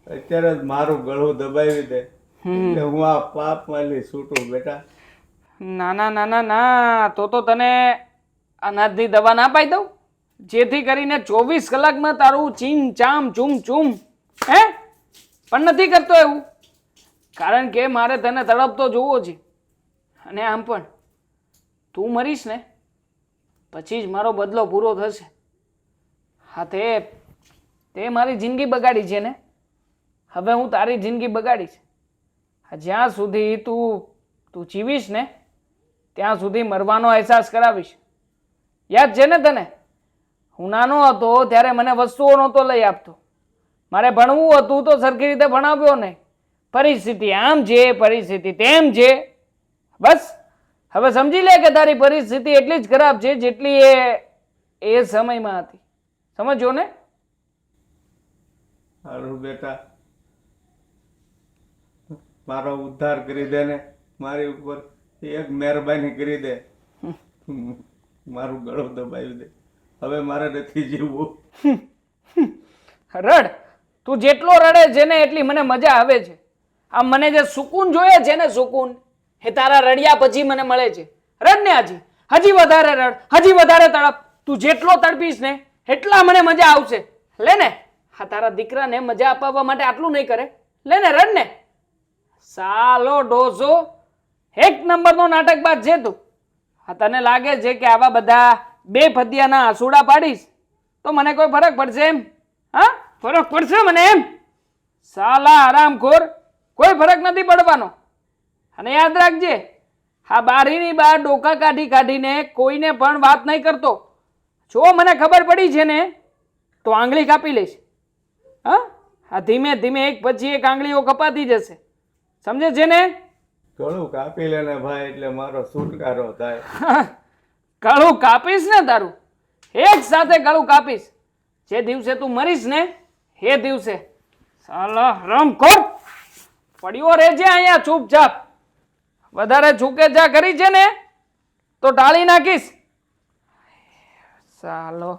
અત્યારે જ મારું ગળું દબાવી દે એટલે હું આ પાપમાંથી છૂટું બેટા.
ના, તો તને અનાજની દવા ના પાઈ દઉં, જેથી કરીને 24 કલાકમાં તારું ચીમ ચામ ચૂમ ચૂમ. હે, પણ નથી કરતો એવું, કારણ કે મારે તને તડપતો જોવો છે. અને આમ પણ તું મરીશ ને પછી જ મારો બદલો પૂરો થશે. હા, તે મારી જિંદગી બગાડી છે ને, હવે હું તારી જિંદગી બગાડીશ. જ્યાં સુધી તું જીવીશ ને ત્યાં સુધી મરવાનો અહેસાસ કરાવીશ. યાદ છે ને તને? હું નાનો હતો ત્યારે મને વસ્તુઓ નહોતો લઈ આપતો, મારે ભણવું હતું તો સરખી રીતે ભણાવ્યો નહીં. પરિસ્થિતિ આમ છે, પરિસ્થિતિ તેમ છે. બસ હવે સમજી લે કે તારી પરિસ્થિતિ એટલી જ ખરાબ છે જેટલી એ સમયમાં હતી. સમજો ને?
સારું બેટા, મારો ઉદ્ધાર કરી દે ને, મારી ઉપર એક મહેરબાની કરી દે, મારું ગળું દબાવી દે. હવે મારે નથી જીવવું.
રડ, તું જેટલો રડે છે ને એટલી મને મજા આવે છે. આ મને જે સુકૂન જોઈએ છે ને, સુકૂન એ તારા રડ્યા પછી મને મળે છે. રડ ને હજી વધારે રડ, હજી વધારે તડપ. તું જેટલો તડપીશ ને એટલા મને મજા આવશે. લે ને, હા, તારા દીકરાને મજા અપાવવા માટે આટલું નહીં કરે? લે ને, રડ ને. સાલો ડોસો, એક નંબરનો નાટકબાજ છે તું. હા, તને લાગે છે કે આવા બધા બે ફદિયાના આસુડા પાડીશ તો મને કોઈ ફરક પડશે એમ? હા, ફરક પડશે મને એમ? સાલા હરામખોર, કોઈ ફરક નથી પડવાનો. અને યાદ રાખજે, આ બારીની બહાર ડોકા કાઢીને કોઈને પણ વાત નહીં કરતો. જો મને ખબર પડી છે ને તો આંગળી કાપી લઈશ. હા, ધીમે ધીમે એક પછી એક આંગળીઓ કપાતી જશે. સમજે છે ને?
ગળું કાપી લે ને ભાઈ, એટલે મારો છુટકારો થાય.
ગળું કાપીશ ને તારું, એક સાથે ગળું કાપીશ. જે દિવસે તું મરીશ ને એ દિવસે. સાલા હરામખોર, પડ્યો રહેજે અહીંયા ચૂપચાપ. વધારે છૂકેછા કરી છે ને તો ટાળી નાખીશ. સાલો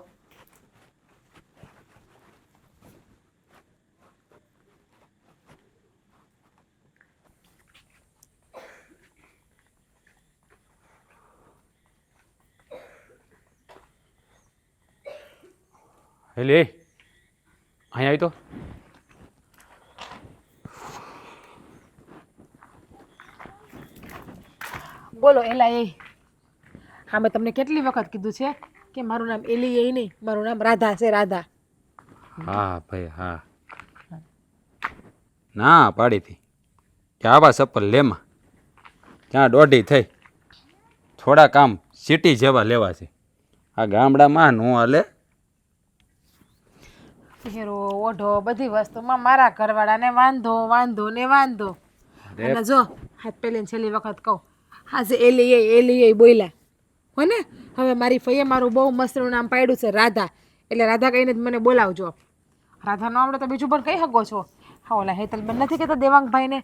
લે અહીંયા આવી તો.
બોલો એલા એ હા મેં તમને કેટલી વખત કીધું છે કે મારું નામ એલી એ નહીં, મારું નામ રાધા છે, રાધા.
હા ભાઈ હા, ના પાડી હતી કે આવા ચપ્પલ લેમાં ક્યાં દોઢી થઈ, થોડા કામ સિટી જેવા લેવા છે, આ ગામડામાં નો હાલે.
હીરો ઓઢો બધી વસ્તુમાં મારા ઘરવાળાને વાંધો વાંધો ને વાંધો. અને જો હાથ પેલીને છેલ્લી વખત કહું, હા જે એલી એ બોલ્યા હો ને, હવે મારી ફઈએ મારું બહુ મસ્તનું નામ પાડ્યું છે રાધા, એટલે રાધા કહીને જ મને બોલાવજો. રાધા નો આવડે તો બીજું પણ કહી શકો છો. હા ઓલા હેતલબેન નથી કહેતા દેવાંગભાઈને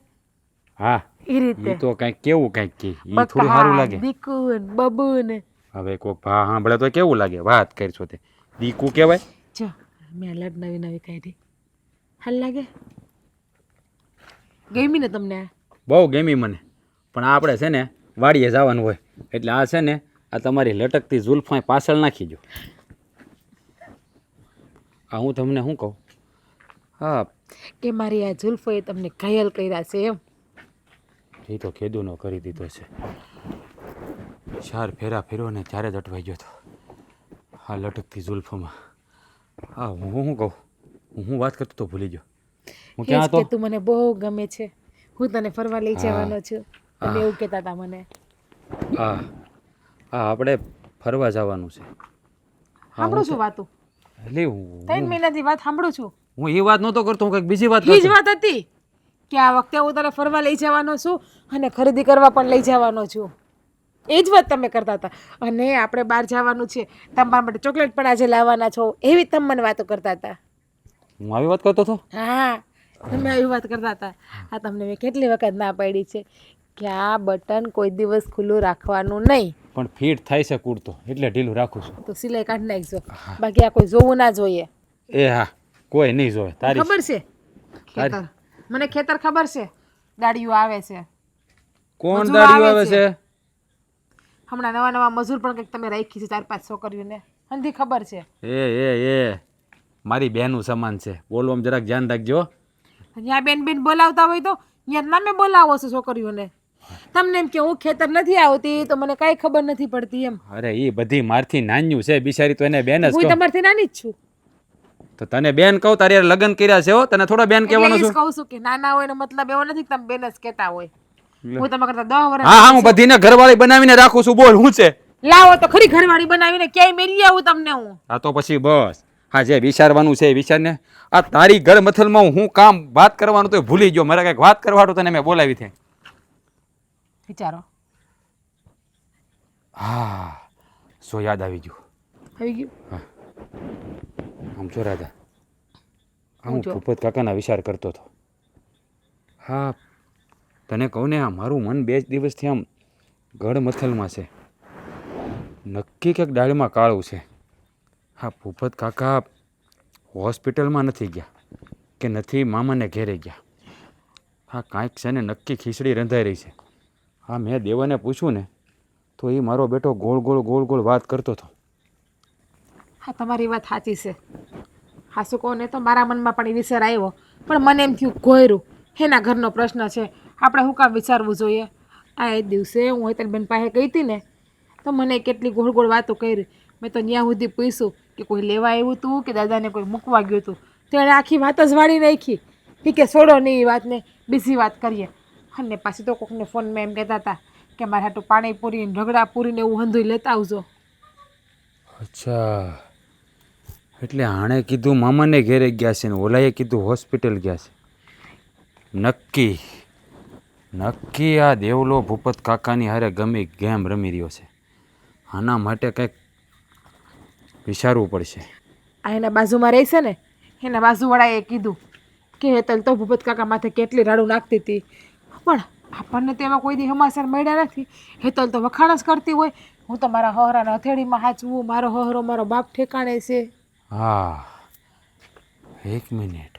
હા
એ રીતે
ઈ તો કંઈક કેવું કંઈક કે ઈ થોડું સારું લાગે.
દીકુન બબુન
હવે કોઈ ભા સાંભળે તો કેવું લાગે, વાત કરશો તે દીકુ કહેવાય.
જો મેં લડ નવી નવી કાઢી, હાલ લાગે ગમી ને તમને?
બહુ ગમી મને, પણ આપણે છે ને વાડીએ જવાનું હોય એટલે આ છે ને આ તમારી લટકતી ઝુલ્ફાઈ પાછળ નાખી જો. આ હું તમને શું કહું, હા
કે મારી આ જુલ્ફોએ તમને ઘાયલ કર્યા છે એમ?
એ તો ખેદુનો કરી દીધો છે. 4 ફેરા ફેર્યો ને ત્યારે જ અટવાઈ ગયો હતો આ લટકતી ઝુલ્ફમાં. હા હું શું કહું, હું વાત કરતો તો ભૂલી ગયો. હું ક્યાં
કે
હતો?
તું મને બહુ ગમે છે, હું તને ફરવા લઈ જવાનો છું, તમે એવું કહેતા હતા મને.
હા હા આપણે ફરવા જવાનું છે.
સાંભળું છું વાતું,
એટલે
3 મહિનાથી વાત સાંભળું છું.
હું એ વાત નહોતો કરતો, હું કંઈક બીજી વાત
એ જ
કરતો.
વાત હતી કે આ વખતે હું તને ફરવા લઈ જવાનો છું અને ખરીદી કરવા પણ લઈ જવાનો છું. એ જ વાત તમે કરતા હતા. અને આપણે બહાર જવાનું છે, તમારા માટે ચોકલેટ પણ આજે લાવવાના છો, એવી તમે મને વાતો કરતા હતા.
હું આવી વાત કરતો હતો.
હા તમે આવી વાત કરતા હતા. આ તમને મેં કેટલી વખત ના પાડી છે કે આ બટન કોઈ દિવસ ખુલ્લું રાખવાનું નહીં.
પણ ફિટ થાય છે કુર્તો એટલે ઢીલું રાખું છું.
તો સિલાઈ કાઢી નાખજો, બાકી આ કોઈ જોવું ના જોઈએ.
એ હા કોઈ નહીં જોવે. તારી
ખબર છે ખેતર, મને ખેતર ખબર છે, દાડીઓ આવે છે,
કોણ
મજૂર
દાડીઓ
આવે
આવે છે?
હમણાં નવા નવા મજૂર પણ કંઈક તમે રાખી છે 4-5 છોકરીઓને, હંધી ખબર છે.
એ મારી બહેનું સમાન છે, બોલવામાં જરાક ધ્યાન રાખજો.
ત્યાં બેન બેન બોલાવતા હોય તો ત્યાં નામે બોલાવો છો છોકરીઓને. તમને એમ કે હું ખેતર નથી આવતી તો મને કાંઈ ખબર નથી પડતી એમ.
અરે એ બધી મારથી નાન્યું છે બિચારી, તો એને બેન જ
હું
કહું.
તમારથી નાની જ છું,
તો તને બેન કહું, તારે હારે લગ્ન કર્યા છે હો, તને થોડા બેન
એટલે
કહેવાનું
ઈ જ
છું.
કહું છું કે નાના હોય એનો મતલબ એવો નથી કે તમે બેન જ કહેતા હોય. હું તમે કરતા 10 વર્ષ
હા હું બધીને ઘરવાળી બનાવીને રાખું છું. બોલ શું છે?
લાવો તો ખરી ઘરવાળી બનાવીને ક્યાંય મેલી આવું તમને હું.
આ તો પછી બસ હા જે વિચારવાનું છે એ વિચારને. આ તારી ઘર મથલમાં હું કામ વાત કરવાનું તો ભૂલી ગયો. મારે કંઈક વાત કરવાનું તને મેં બોલાવી છે.
વિચારો.
હા સો યાદ આવી ગયું.
આવી ગયું?
આમ જો રાધા,
હું
હું
જો?
ભૂપત કાકાના વિચાર કરતો હતો. હા તને કહું ને, આ મારું મન 2 દિવસથી આમ ગળ મથલમાં છે. નક્કી કંઈક ડાળમાં કાળું છે. હા ભૂપત કાકા હોસ્પિટલમાં નથી ગયા કે નથી મામાને ઘેરે ગયા. હા કાંઈક છે ને નક્કી ખીચડી રંધાઈ રહી છે. હા મેં દેવાને પૂછ્યું ને તો એ મારો બેટો ગોળ ગોળ વાત કરતો હતો.
હા તમારી વાત સાચી છે. હાસુ કહો ને તો મારા મનમાં પણ એ વિચાર આવ્યો, પણ મને એમ થયું ઘોયરું એના ઘરનો પ્રશ્ન છે, આપણે શું કામ વિચારવું જોઈએ. આ એ દિવસે હું હેતલબેન પાસે ગઈ હતી ને તો મને કેટલી ગોળ વાતો કરી. મેં તો ત્યાં સુધી પૂછ્યું કે કોઈ લેવા આવ્યું હતું કે દાદાને કોઈ મૂકવા ગયું હતું. તો એણે આખી વાત જ વાળી નાખી. ઠીક છે છોડો નહીં એ વાતને, બીજી વાત કરીએ. અને પાછી તો કોકને ફોનમાં એમ કહેતા હતા કે મારે હાટું પાણીપુરી રગડા પૂરીને એવું હંધુય લેતા આવજો.
અચ્છા એટલે આણે કીધું મામાને ઘેરે ગયા છે ને ઓલાએ કીધું હોસ્પિટલ ગયા છે. નક્કી આ દેવલો ભૂપત કાકાની હારે ગમે ગેમ રમી રહ્યો છે. આના માટે કંઈક વિચારવું પડશે.
આ એના બાજુમાં રહેશે ને, એના બાજુવાળાએ કીધું કે હેતલ તો ભૂપત કાકા માથે કેટલી રાડું નાખતી હતી, પણ આપણને તો એમાં કોઈ દી સમાચાર મળ્યા નથી. હેતલ તો વખાણ જ કરતી હોય, હું તો મારા હહરાના હથેળીમાં હાચવું, મારો હહરો મારો બાપ ઠેકાણે છે.
હા 1 મિનિટ,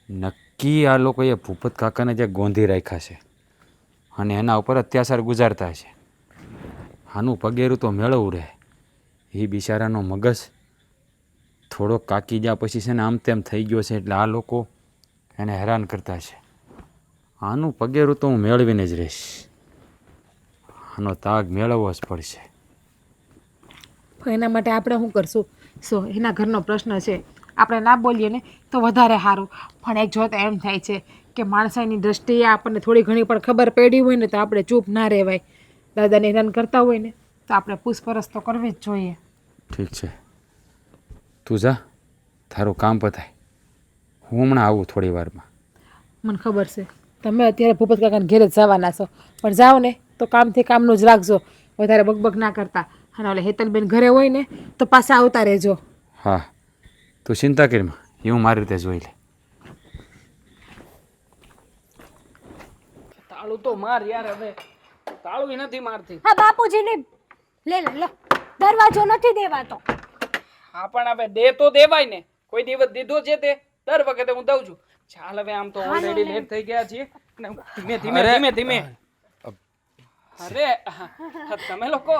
નક્કી આ લોકોએ ભૂપત કાકાને જે ગોંધી રાખ્યા છે અને એના ઉપર અત્યાચાર ગુજારતા છે. આનું પગેરું તો મેળવવું રહે. એ બિચારાનો મગજ થોડો કાકી ગયા પછી છે ને આમ તેમ થઈ ગયો છે એટલે આ લોકો એને હેરાન કરતા છે. આનું પગેરું તો હું મેળવીને જ રહીશ. આનો તાગ મેળવવો જ પડશે.
પણ એના માટે આપણે શું કરશું? એના ઘરનો પ્રશ્ન છે, આપણે ના બોલીએ ને તો વધારે સારું. પણ એક જોતા એમ થાય છે કે માણસાઈની દ્રષ્ટિએ આપણને થોડી ઘણી પણ ખબર પડી હોય ને તો આપણે ચૂપ ના રહેવાય. દાદાને હેરાન કરતા હોય ને તો આપણે પૂછપરછ તો કરવી જ જોઈએ.
ઠીક છે, તું જા, તારું કામ પતાય. હું હમણાં આવું થોડી વારમાં.
મને ખબર છે તમે અત્યારે ભૂપત કાકાને ઘેર જ જવાના છો, પણ જાઓ ને તો કામથી કામનું જ રાખજો, વધારે બકબક ના કરતા. અને ઓલે હેતલબેન ઘરે હોય ને તો પાછા આવતા રહેજો.
હા, તું ચિંતા કરીમાં, એ હું મારી રીતે જોઈ લે.
તાળું તો માર યાર, હવે તાળું નથી મારતી.
હા બાપુજીને લે લે લે, દરવાજો નથી દેવાતો.
હા પણ હવે દે તો દેવાય ને, કોઈ દિવસ દીધો છે તે? દર વખતે હું દઉં છું. ચાલ હવે, આમ તો ઓલરેડી લેટ થઈ ગયા છીએ. ધીમે ધીમે ધીમે ધીમે. અરે તમે લોકો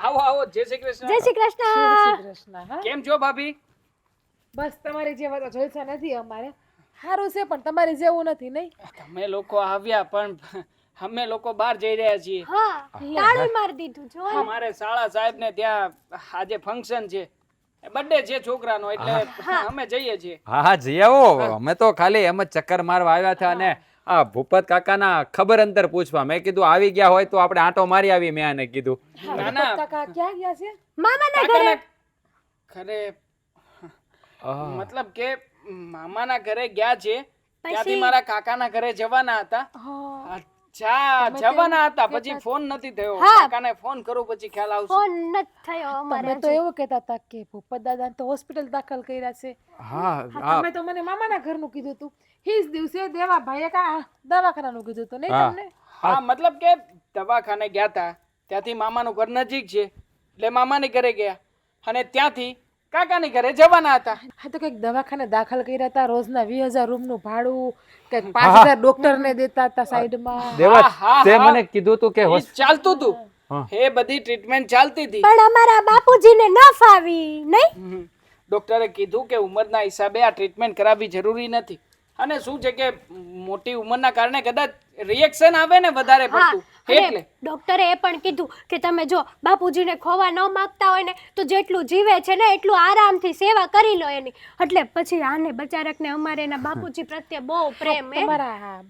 આવો આવો. જય શ્રી કૃષ્ણ.
જય શ્રી કૃષ્ણ.
કૃષ્ણ. હા
કેમ છો ભાભી?
બસ તમારી જેવા તો જલસા નથી અમારે. સારું છે પણ તમારી જેવું નથી નહીં.
તમે લોકો આવ્યા પણ અમે લોકો બહાર જઈ રહ્યા છીએ.
હા, તાળું મારી દીધું જો.
અમારે શાળા સાહેબ ને ત્યાં આજે ફંક્શન છે, બર્થડે છે છોકરાનો, એટલે અમે જઈએ છીએ.
હા હા, જઈ આવો. અમે તો ખાલી એમ જ ચક્કર મારવા આવ્યા હતા અને આ ભૂપત કાકાના ખબર અંતર પૂછવા. મેં કીધું આવી ગયા હોય તો આપણે આંટો મારી આવી. મેં આને કીધું.
ના ના,
કાકા ક્યાં ગયા છે?
મામાના ઘરે.
ઘરે મતલબ કે મામાના ઘરે ગયા છે, ત્યાંથી મારા કાકાના ઘરે જવાના હતા. અચ્છા, જવાના હતા, પછી ફોન નથી થયો. કાકાને ફોન કરું પછી ખ્યાલ આવશે.
ફોન નથી થયો અમારે.
તમે તો એવું કહેતા હતા કે ભૂપત દાદાને તો હોસ્પિટલ દાખલ કર્યા છે.
હા,
તમે તો મને મામાના ઘરનું કીધું હતું. ઈ જ દિવસે દેવા ભાઈએ દવાખાનાનું કીધું હતું નહીં તમને?
હા, મતલબ કે દવાખાને ગયા હતા, ત્યાંથી મામાનું ઘર નજીક છે એટલે મામાની ઘરે ગયા અને ત્યાંથી કાકાની ઘરે જવાના હતા.
હા તો કઈક દવાખાને દાખલ કર્યા હતા, રોજના 20,000 રૂમનું ભાડું, કઈક 5,000 ડોક્ટરને દેતા હતા સાઈડમાં.
દેવા તે મને કીધું તું કે
ઈ ચાલતું હતું, એ બધી ટ્રીટમેન્ટ ચાલતી હતી.
પણ અમારા બાપુજીને ન ફાવી નહીં.
ડોક્ટરે કીધું કે ઉંમરના હિસાબે આ ટ્રીટમેન્ટ કરાવવી જરૂરી નથી. અને શું છે કે મોટી ઉંમરના કારણે કદાચ રિએક્શન આવે ને વધારે પડતું, એટલે
ડોક્ટરે એ પણ કીધું કે તમે જો બાપુજીને ખોવા ન માંગતા હોય ને તો જેટલું જીવે છે ને એટલું આરામથી સેવા કરી લો એની. એટલે પછી આને બચારકને અમારે એના બાપુજી પ્રત્યે બહુ પ્રેમ.
તમારા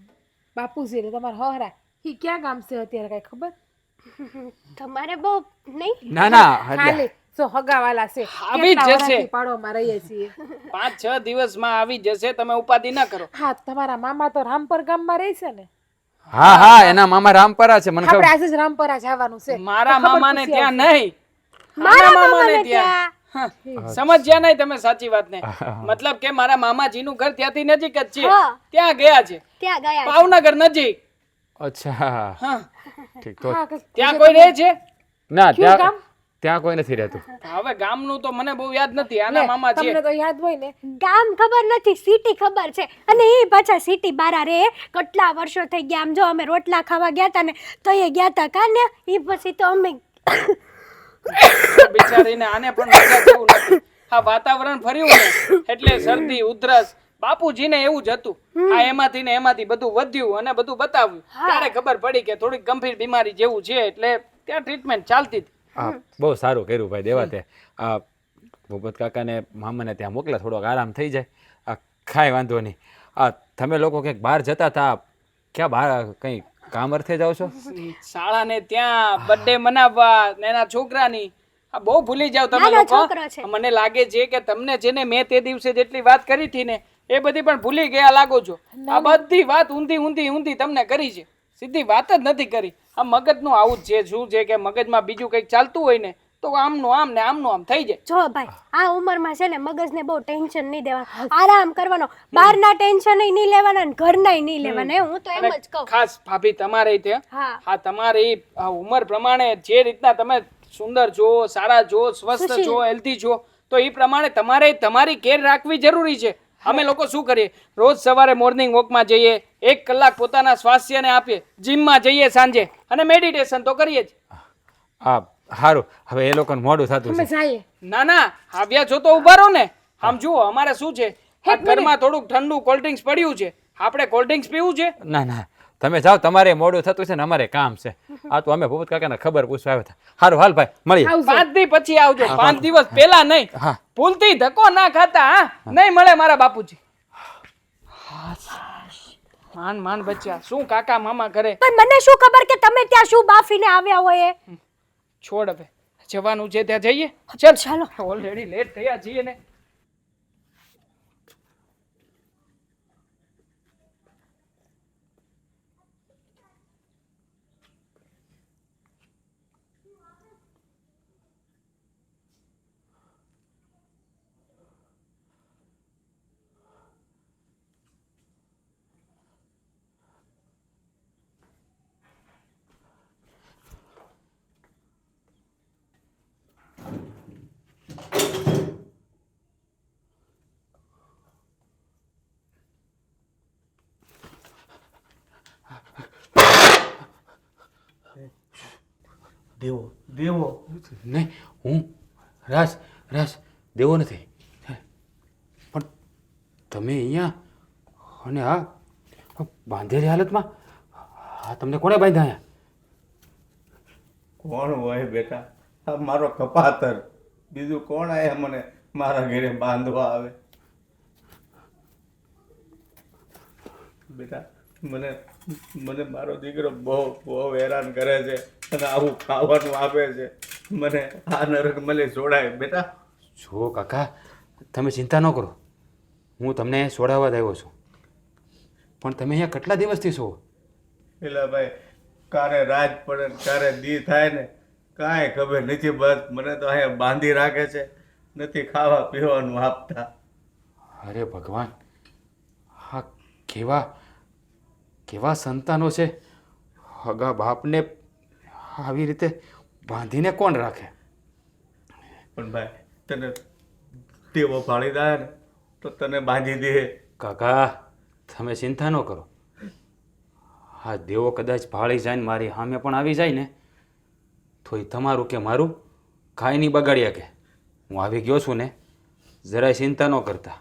બાપુજી ને તમારા હહરા ઈ ક્યાં ગામ છે અત્યારે કઈ ખબર?
તમારે બહુ નહીં.
ના ના,
ખાલી સો હગાવાલા છે.
આવી જ જશે.
પાડોમાં રહીએ છીએ.
5-6 દિવસમાં આવી જશે, તમે ઉપાધિ ના કરો.
હા, તમારા મામા તો રામપર ગામમાં રહે છે ને?
હા હા, એના મામા રામપરા છે. મને
આપણે આજે જ રામપરા જવાનું છે.
મારા મામાને ત્યાં નહીં, મારા મામાને ત્યાં. સમજ્યા નહીં તમે સાચી વાત ને? મતલબ કે મારા મામાજીનું ઘર ત્યાંથી નજીક જ છે, ત્યાં ગયા છે.
ત્યાં ગયા
ભાવનગર નજીક.
અચ્છા,
હા,
ઠીક. તો
ત્યાં કોઈ રહે છે?
ના, ત્યાં કોઈ નથી રહેતું.
હવે ગામનું તો મને બહુ યાદ નથી. આના મામા છે.
તમને તો યાદ હોય ને.
ગામ ખબર નથી, સિટી ખબર છે. અને એ પાછા સિટી બારા રે. કેટલા વર્ષો થઈ ગયા. આમ જો અમે રોટલા ખાવા ગયા હતા ને તો એ ગયા હતા કાને, એ પછી તો અમે
બિચારીને આને પણ મજા જેવું નથી. આ વાતાવરણ ફર્યું ને એટલે શરદી ઉધરસ. બાપુજીને એવું જ હતું. આ એમાંથી ને એમાંથી બધું વધ્યું અને બધું બતાવ્યું, ત્યારે ખબર પડી કે થોડીક ગંભીર બીમારી જેવું છે, એટલે ત્યાં ટ્રીટમેન્ટ ચાલતી હતી.
હા, બહુ સારું કર્યું ભાઈ દેવા તે. આ ભૂપત કાકાને મામાને ત્યાં મોકલા, થોડોક આરામ થઈ જાય. કાંઈ વાંધો નહીં. તમે લોકો કંઈક બહાર જતા હતા, ક્યાં બહાર કંઈ કામ અર્થે જાઓ છો?
શાળાને ત્યાં બર્થડે મનાવવા એના છોકરાની. બહુ ભૂલી જાવ તમે લોકો. મને લાગે છે કે તમને છે ને મેં તે દિવસે જેટલી વાત કરી હતી ને એ બધી પણ ભૂલી ગયા લાગો છો. આ બધી વાત ઊંધી તમને કરી છે, સીધી વાત જ નથી કરી. આ મગજનું આવું જ છે. શું છે કે મગજમાં બીજું કંઈક ચાલતું હોય ને તો આમનું આમ ને આમનું આમ થઈ જાય.
જો ભાઈ, આ ઉંમરમાં છે ને મગજને બહુ ટેન્શન નહીં દેવાનું, આરામ કરવાનો. બહારના ટેન્શન નહીં લેવાના ને ઘરના નહીં લેવાના. હું તો એમ જ કહું.
ખાસ ભાભી તમારે તે હા, તમારી ઉંમર પ્રમાણે જે રીતના તમે સુંદર છો, સારા છો, સ્વસ્થ છો, હેલ્ધી છો, તો એ પ્રમાણે તમારે તમારી કેર રાખવી જરૂરી છે. અમે લોકો શું કરીએ, રોજ સવારે મોર્નિંગ વોકમાં જઈએ, 1 કલાક પોતાના સ્વાસ્થ્યને આપીએ, જીમમાં જઈએ સાંજે, અને મેડિટેશન તો કરીએ જ.
હા, સારું. હવે એ લોકોને મોડું થતું છે.
જાય
ના ના, આવ્યા છો તો ઉભા રહો ને. આમ જુઓ, અમારે શું છે, આ ઘરમાં થોડુંક ઠંડુ કોલ્ડ ડ્રિંક્સ પડ્યું છે, આપણે કોલ્ડ ડ્રિંક્સ પીવું છે.
ના ના, તમે જાઓ, તમારે મોડું થતું છે ને અમારે કામ છે. આ તો અમે ભૂપત કાકાને ખબર પૂછવા આવ્યા હતા. સારું હાલ ભાઈ, મળીએ.
5 દી પછી આવજો, 5 દિવસ પહેલા નહીં.
હા.
ભૂલથી ધક્કો ના ખાતા. હા, નહીં મળે મારા બાપુજી. માન બચ્યા, શું કાકા મામા કરે?
પણ મને શું ખબર કે તમે ત્યાં શું બાફીને આવ્યા હોય એ?
છોડ હવે, જવાનું છે ત્યાં જઈએ. ચાલ
ચાલો.
ઓલરેડી લેટ થયા છીએ ને.
દેવો દેવો
નહીં, હું રાસ દેવો નથી. પણ તમે અહીંયા અને આ બાંધેલી હાલતમાં, આ તમને કોણે બાંધ્યા અહીંયા?
કોણ હોય બેટા? આ મારો કપાતર, બીજું કોણ આયા મને મારા ઘરે બાંધવા આવે? બેટા મને મને મારો દીકરો બહુ હેરાન કરે છે અને આવું ખાવાનું આપે છે. મને આ નરક મને છોડાય બેટા.
જો કાકા, તમે ચિંતા ન કરો, હું તમને છોડાવવા જ આવ્યો છું. પણ તમે અહીંયા કેટલા દિવસથી છો?
પેલા ભાઈ, કારે રાત પડે ને કારે દી થાય ને કાંઈ ખબર નથી. બસ મને તો અહીંયા બાંધી રાખે છે, નથી ખાવા પીવાનું આપતા.
અરે ભગવાન, હા કેવા કેવા સંતાનો છે! હગા બાપને આવી રીતે બાંધીને કોણ રાખે?
પણ ભાઈ, તને તેવો ફાળી દે ને તો તને બાંધી દે.
કાકા, તમે ચિંતા ન કરો. હા, દેવો કદાચ ભાળી જાય ને મારી સામે પણ આવી જાય ને તો એ તમારું કે મારું કાંઈ નહીં બગાડી શકે. હું આવી ગયો છું ને, જરાય ચિંતા ન કરતા.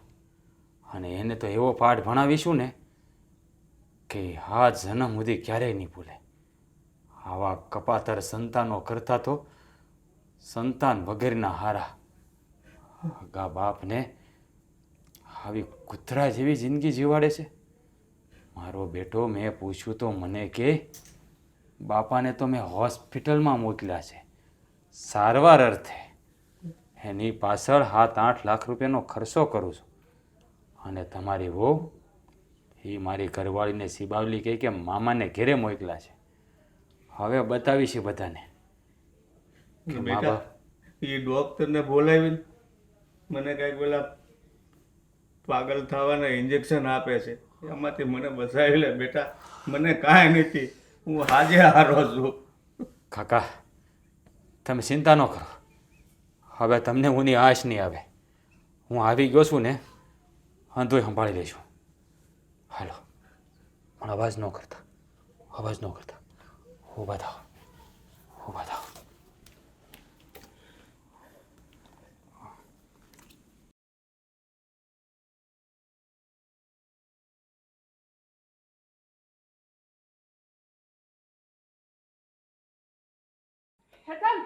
અને એને તો એવો પાઠ ભણાવીશું ને કે આ જન્મ સુધી ક્યારેય નહીં ભૂલે. આવા કપાતર સંતાનો કરતા તો સંતાન વગેરેના હારા. હગા બાપને આવી કૂતરા જેવી જિંદગી જીવાડે છે. મારો બેટો, મેં પૂછ્યું તો મને કે બાપાને તો મેં હોસ્પિટલમાં મોકલ્યા છે સારવાર અર્થે. એની પાછળ 7-8 લાખ રૂપિયાનો ખર્ચો કરું છું. અને તમારી વહુ, એ મારી ઘરવાળીને સિબાવલી કહી કે મામાને ઘેરે મોકલ્યા છે. હવે બતાવીશ બધાને કે મા
બેટા,
બાપ
એ ડોક્ટરને બોલાવીને મને કાંઈક પેલા પાગલ થવાના ઇન્જેક્શન આપે છે, એમાંથી મને બચાવી લે બેટા. મને કાંઈ નથી, હું હાજે હારો છું.
કાકા, તમે ચિંતા ન કરો. હવે તમને હુંની આશ નહીં આવે. હું આવી ગયો છું ને, અંધોય સંભાળી લઈશું. હાલો, પણ અવાજ ન કરતા, અવાજ ન કરતા. ઊભા થાઓ, ઊભા થાઓ.
હેતલ,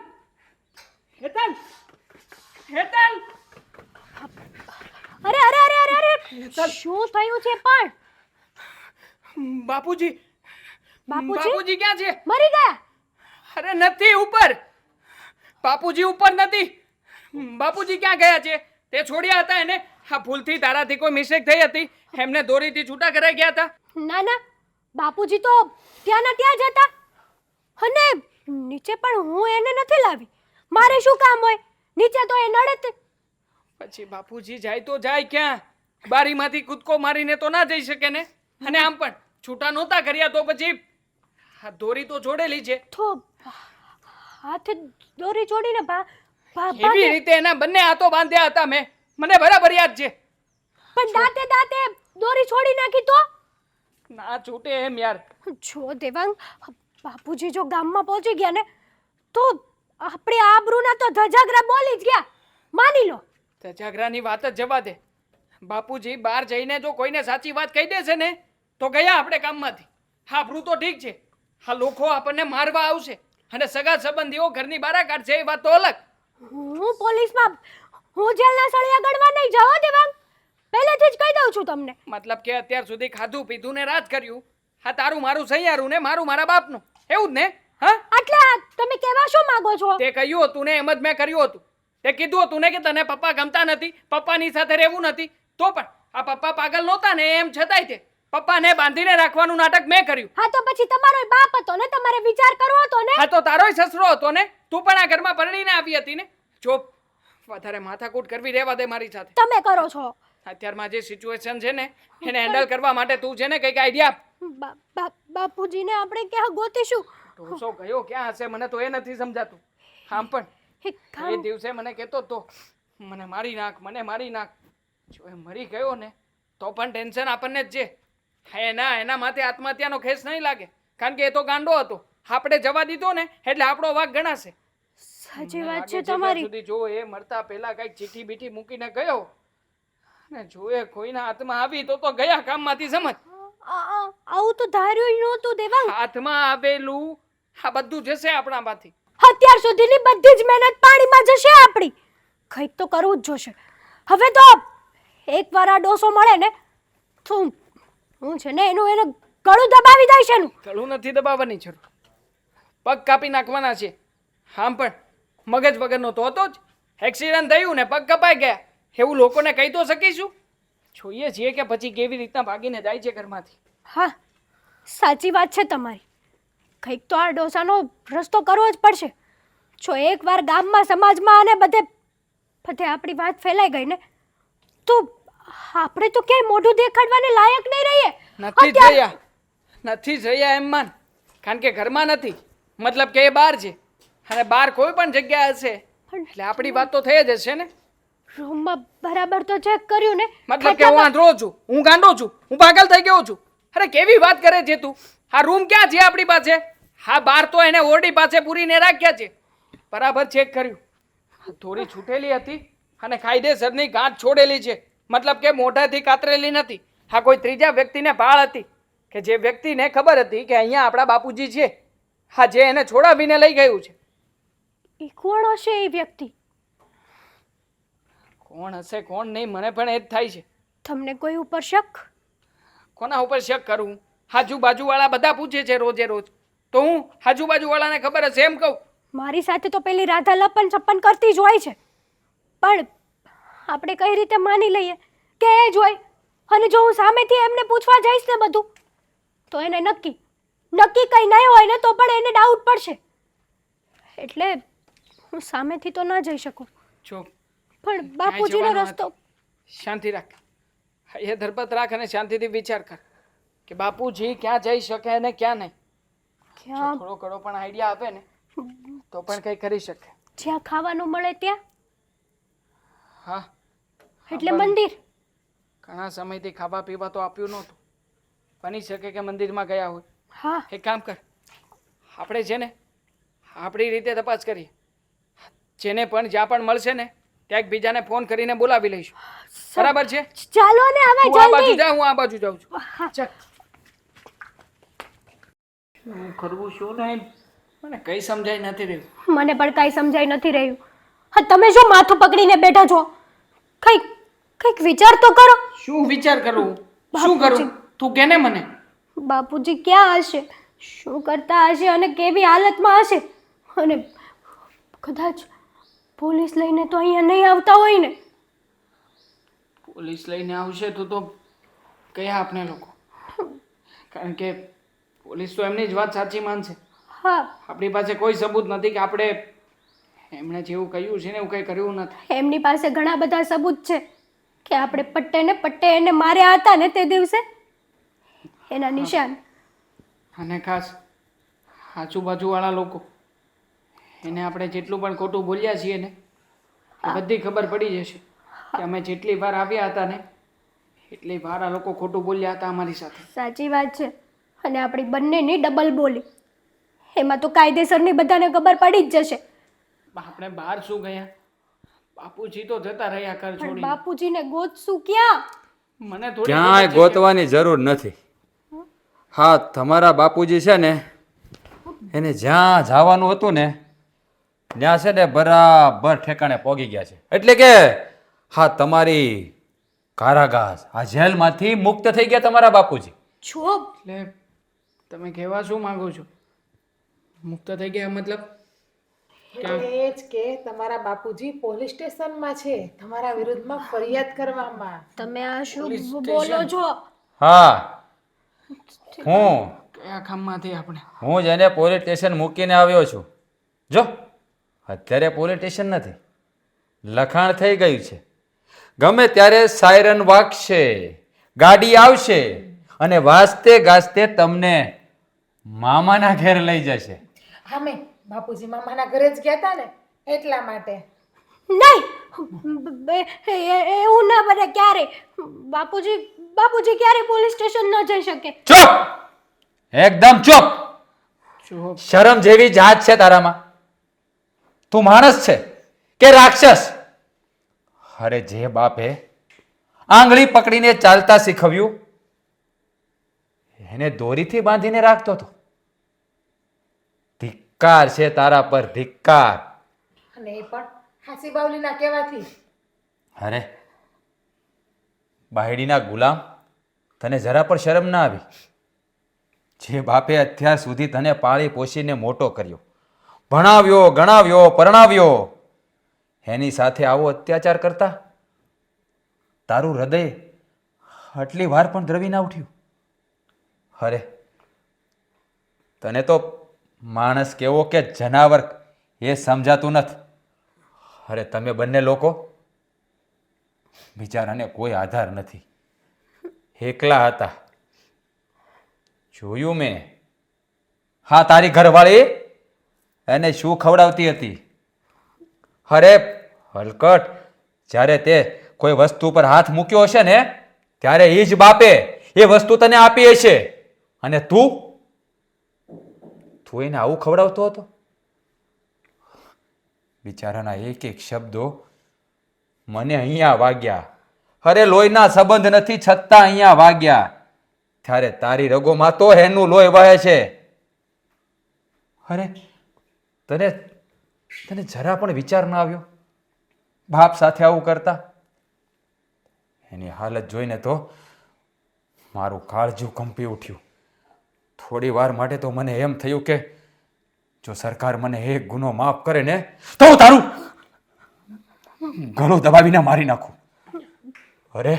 હેતલ, હેતલ.
અરે અરે અરે અરે અરે શું થયું છે? પણ
બાપુજી,
બાપુજી?
બાપુજી ક્યાં છે?
મરી ગયા?
અરે નથી, ઉપર. બાપુજી ઉપર નથી. બાપુજી ક્યાં ગયા છે? તે છોડ્યા હતા એને? હા, ભૂલથી તારાથી કોઈ મિસ્ટેક થઈ હતી, એમને દોરીથી છૂટા કરાઈ ગયા હતા.
ના ના, બાપુજી તો ત્યાંના ત્યાં જ હતા. અને નીચે પણ હું એને નથી લાવી. મારે શું કામ હોય નીચે? તો એ નડે જ.
પછી બાપુજી જાય તો જાય ક્યાં? બારીમાંથી કૂદકો મારીને તો ના જઈ શકે ને. અને આમ પણ છૂટા નહોતા કર્યા તો પછી આ દોરી તો જોડેલી છે.
તો હાથે દોરી જોડીને
એવી રીતે એના બંને હાથો બાંધ્યા હતા મેં. મને બરાબર યાદ છે.
પણ દાંતે દાંતે દોરી છોડી નાખી તો?
ના છૂટે એમ યાર.
જો દેવાંગ, બાપુજી જો ગામમાં પહોંચી ગયા ને તો આપણે આબરૂના તો ધજાગરા બોલી જ ગયા. માની લો.
ધજાગરાની વાત જ જવા દે. બાપુજી બહાર જઈને જો કોઈને સાચી વાત કહી દેશે ને તો ગયા આપણે કામમાંથી. આપણું તો ઠીક છે, આ લોકો આપણને મારવા આવશે અને સગા સંબંધીઓ ઘરની બહાર કાઢશે એ વાત તો અલગ.
હું પોલીસમાં હું જેલના સળિયા ગળવા નહીં જાઓ દેવાંગ, પહેલેથી જ કહી દઉં છું તમને.
મતલબ કે અત્યાર સુધી ખાધું પીધું ને રાજ કર્યું, હા તારું મારું સૈયારું ને મારું મારા બાપનું, એવું જ ને? હા,
એટલે તમે કહેવા શું માંગો છો?
તે કહ્યું હતું ને એમ જ મેં કર્યું હતું. તે કીધું હતું ને કે તને પપ્પા ગમતા નથી, પપ્પાની સાથે રહેવું નથી, તો પણ આ પપ્પા પાગલ નહોતા ને એમ છતાંય તે પપ્પાને બાંધીને રાખવાનું નાટક મેં કર્યું.
હા તો પછી તમારો બાપ હતો ને, તમારે વિચાર કરવો હતો ને.
હા તો તારોય સસરો હતો ને, તું પણ આ ઘરમાં પરણીને આવી હતી ને. જો વધારે માથાકૂટ કરવી રહેવા દે મારી સાથે.
તમે કરો છો.
અત્યારમાં જે સિચ્યુએશન છે ને એને હેન્ડલ કરવા માટે તું છે ને કંઈક આઈડિયા આપ.
બાપુજીને આપણે ક્યાં ગોતીશું?
ઢોસો ગયો ક્યાં હશે મને તો એ નથી સમજાતું. આમ પણ એ દિવસે મને કહેતો તો મને મારી નાખ, મને મારી નાખ. જો એ મરી ગયો ને તો પણ ટેન્શન આપણને જ છે. એના માથે આત્મહત્યાનો ખેસ નહીં લાગે, કારણ કે એ તો ગાંડો હતો. આપણે જવા દીધો ને એટલે આપણો વાંક ગણાશે.
સાચી વાત છે તમારી.
સુધી જો એ મરતા પહેલા કઈક ચીઠી બીઠી મૂકીને ગયો ને જો એ કોઈના હાથમાં આવી તો ગયા કામમાંથી સમજ.
આવું તો ધાર્યું નહોતું દેવાંગ.
હાથમાં આવેલું આ બધું જશે આપણામાંથી.
અત્યાર સુધીની બધી જ મહેનત પાણીમાં જશે આપણી. કંઈક તો કરવું જ જોશે. હવે તો એકવાર આ ડોસો મળે ને તો હું છે ને એનું એને ગળું દબાવી દઈશ. એનું
ગળું નથી દબાવવાની જરૂર, પગ કાપી નાખવાના છે. આમ પણ મગજ વગરનો તો હતો જ. એક્સિડન્ટ થયું ને પગ કપાઈ ગયા એવું લોકોને કહી તો શકીશું? જોઈએ છીએ કે પછી કેવી રીતના ભાગીને જાય છે ઘરમાંથી.
હા સાચી વાત છે તમારી. કંઈક તો આ ડોસાનો રસ્તો કરવો જ પડશે. જો એકવાર ગામમાં સમાજમાં અને બધે આપણી વાત ફેલાઈ ગઈ ને તો આપણે તો ક્યાંય મોઢું દેખાડવાને લાયક નહીં રહીએ.
નથી જયા એમ માન, કારણ કે ઘરમાં નથી, મતલબ કે એ બહાર છે. અને બહાર કોઈ પણ જગ્યા હશે એટલે આપણી વાત તો થઈ જ હશે ને.
રૂમમાં બરાબર તો ચેક કર્યું ને?
મતલબ કે હું આંધળો છું, હું ગાંડો છું, હું પાગલ થઈ ગયો છું? અરે કેવી વાત કરે છે તું? આ રૂમ ક્યાં છે આપણી પાસે? હા બહાર તો એને ઓરડી પાસે પૂરીને રાખ્યા છે. બરાબર ચેક કર્યું, થોડી છૂટેલી હતી અને કાયદેસરની ગાંઠ છોડેલી છે. મતલબ કે મોઢાથી કાતરેલી નથી. હા કોઈ ત્રીજા વ્યક્તિને ભાળ હતી કે જે વ્યક્તિને ખબર હતી કે અહીંયા આપણા બાપુજી છે, હા જે એને છોડાવીને લઈ ગયું છે.
એ કોણ હશે એ વ્યક્તિ?
કોણ હશે કોણ નહીં મને પણ એ જ થાય છે.
તમને કોઈ ઉપર શક?
કોના ઉપર શક કરું? આજુબાજુવાળા બધા પૂછે છે રોજે રોજ, તો હું આજુબાજુવાળાને ખબર હશે એમ કહું?
મારી સાથે તો પેલી રાધા લપન છપ્પન કરતી જ હોય છે, પણ આપણે કઈ રીતે માની લઈએ કે એ જ હોય? અને જો હું સામેથી એમને પૂછવા જઈશ ને બધું તો એને નક્કી કંઈ નહીં હોય ને તો પણ એને ડાઉટ પડશે. એટલે હું સામેથી તો ના જઈ શકું.
જો
પણ બાપુજીનો રસ્તો.
શાંતિ રાખ, એ ધરપત રાખ અને શાંતિથી વિચાર કર કે બાપુજી ક્યાં જઈ શકે અને ક્યાં નહીં.
ક્યાં?
થોડો ઘણો પણ આઈડિયા આપે ને તો પણ કંઈ કરી શકે.
જ્યાં ખાવાનું મળે ત્યાં?
હા
એટલે મંદિર?
ઘણા સમયથી ખાવા પીવા તો આપ્યું નહોતું, બની શકે કે મંદિરમાં ગયા હોય.
હા
એક કામ કર, આપણે છે ને આપણી રીતે તપાસ કરીએ. જેને પણ જ્યાં પણ મળશે ને ત્યાં એકબીજાને ફોન કરીને બોલાવી લઈશું. બરાબર છે?
ચાલો ને હવે
તું આ બાજુ
જલ્દી.
જા, હું આ બાજુ જાઉં છું. ચાલ. શું કરવું શું નહીં મને કઈ સમજાય નથી રહ્યું.
મને પણ કાંઈ સમજાઈ નથી રહ્યું. હા તમે શું માથું પકડીને બેઠા છો? કંઈક વિચાર તો કરો.
શું વિચાર કરું? શું કરું? તું કે ને મને.
બાપુજી ક્યાં હશે, શું કરતા હશે અને કેવી હાલતમાં હશે? અને કદાચ પોલીસ લઈને તો અહીંયા નહીં આવતા હોય ને?
પોલીસ લઈને આવશે તો કયા આપણે લોકો, કારણ કે પોલીસ તો એમની જ વાત સાચી માનશે.
હા
આપણી પાસે કોઈ સબૂત નથી કે આપણે એમણે જેવું કહ્યું છે ને એવું કંઈ કર્યું નથી.
એમની પાસે ઘણા બધા સબૂત છે કે આપણે પટ્ટે એને માર્યા હતા ને તે દિવસે, એના નિશાન.
અને ખાસ આજુબાજુવાળા લોકો એને આપણે જેટલું પણ ખોટું બોલ્યા છીએ ને એ બધી ખબર પડી જશે કે અમે જેટલી વાર આવ્યા હતા ને એટલી વાર આ લોકો ખોટું બોલ્યા હતા અમારી સાથે.
સાચી વાત છે. અને આપણી બંનેની ડબલ બોલી, એમાં તો કાયદેસરની બધાને ખબર પડી જ જશે.
આપણે બહાર શું ગયા? બાપુજી તો જતા રહ્યા ઘર
પણ
છોડીને.
બાપુજીને ગોતશું ક્યાં?
મને થોડી
ક્યાંય ગોતવાની જરૂર નથી. હા તમારા બાપુજી છે ને એને જ્યાં જવાનું હતું ને ત્યાં છે ને બરાબર ઠેકાણે પહોંચી ગયા છે. એટલે કે હા તમારી કારાગાર આ જેલમાંથી મુક્ત થઈ ગયા તમારા બાપુજી.
છો
એટલે તમે કહેવા શું માંગો છો? મુક્ત થઈ ગયા મતલબ?
એટલે એ જ કે તમારા બાપુજી પોલીસ સ્ટેશનમાં છે તમારા વિરુદ્ધમાં ફરિયાદ કરવામાં.
તમે આ શું બોલો છો?
હા હું
કયા કામમાંથી આપણે?
હું જ એને પોલીસ સ્ટેશન મૂકીને આવ્યો છું. જો અત્યારે પોલીસ સ્ટેશન નથી, લખાણ થઈ ગયું છે. ગમે ત્યારે સાયરન વાગશે, ગાડી આવશે અને વાજતે ગાજતે તમને મામાના ઘેર લઈ જશે.
અમે બાપુજી મામાના ઘરે જ ગયા હતા ને એટલા માટે.
નહીં એવું ના બને ક્યારે. બાપુજી ક્યારે પોલીસ સ્ટેશન ન જઈ શકે.
ચૂપ, એકદમ ચૂપ.
જો
શરમ જેવી જાત છે તારામાં? તું માણસ છે કે રાક્ષસ? અરે જે બાપે આંગળી પકડીને ચાલતા શીખવ્યું એને દોરીથી બાંધીને રાખતો હતો. ધિક્કાર છે તારા પર, ધિક્કાર.
અને એ પણ હાસી બાવલીના કહેવાથી.
અરે બાયડીના ગુલામ, તને જરા પણ શરમ ના આવી? જે બાપે અત્યાર સુધી તને પાળી પોષીને મોટો કર્યો, ભણાવ્યો, ગણાવ્યો, પરણાવ્યો, એની સાથે આવો અત્યાચાર કરતા તારું હૃદય આટલી વાર પણ દ્રવી ના ઉઠ્યું? અરે તને તો માણસ કેવો કે જનાવર એ સમજાતું નથી. અરે તમે બંને લોકો બિચારાને કોઈ આધાર નથી, એકલા હતા. જોયું મેં. હા તારી ઘરવાળી એને શું ખવડાવતી હતી? અરે હલકટ, જ્યારે તે કોઈ વસ્તુ પર હાથ મૂક્યો હશે ને ત્યારે એ જ બાપે એ વસ્તુ તને આપી હશે અને તું એને આવું ખવડાવતો હતો? બિચારાના એક એક શબ્દો મને અહીંયા વાગ્યા. અરે લોહીના સંબંધ નથી છતાં અહીંયા વાગ્યા. ત્યારે તારી રગોમાં તો એનું લોહી વહે છે. અરે તને તને જરા પણ વિચાર ના આવ્યો બાપ સાથે આવું કરતા? એની હાલત જોઈને તો મારું કાળજું કંપી ઉઠ્યું. થોડી વાર માટે તો મને એમ થયું કે જો સરકાર મને એક ગુનો માફ કરે ને તો હું તારું ગળું દબાવીને મારી નાખું. અરે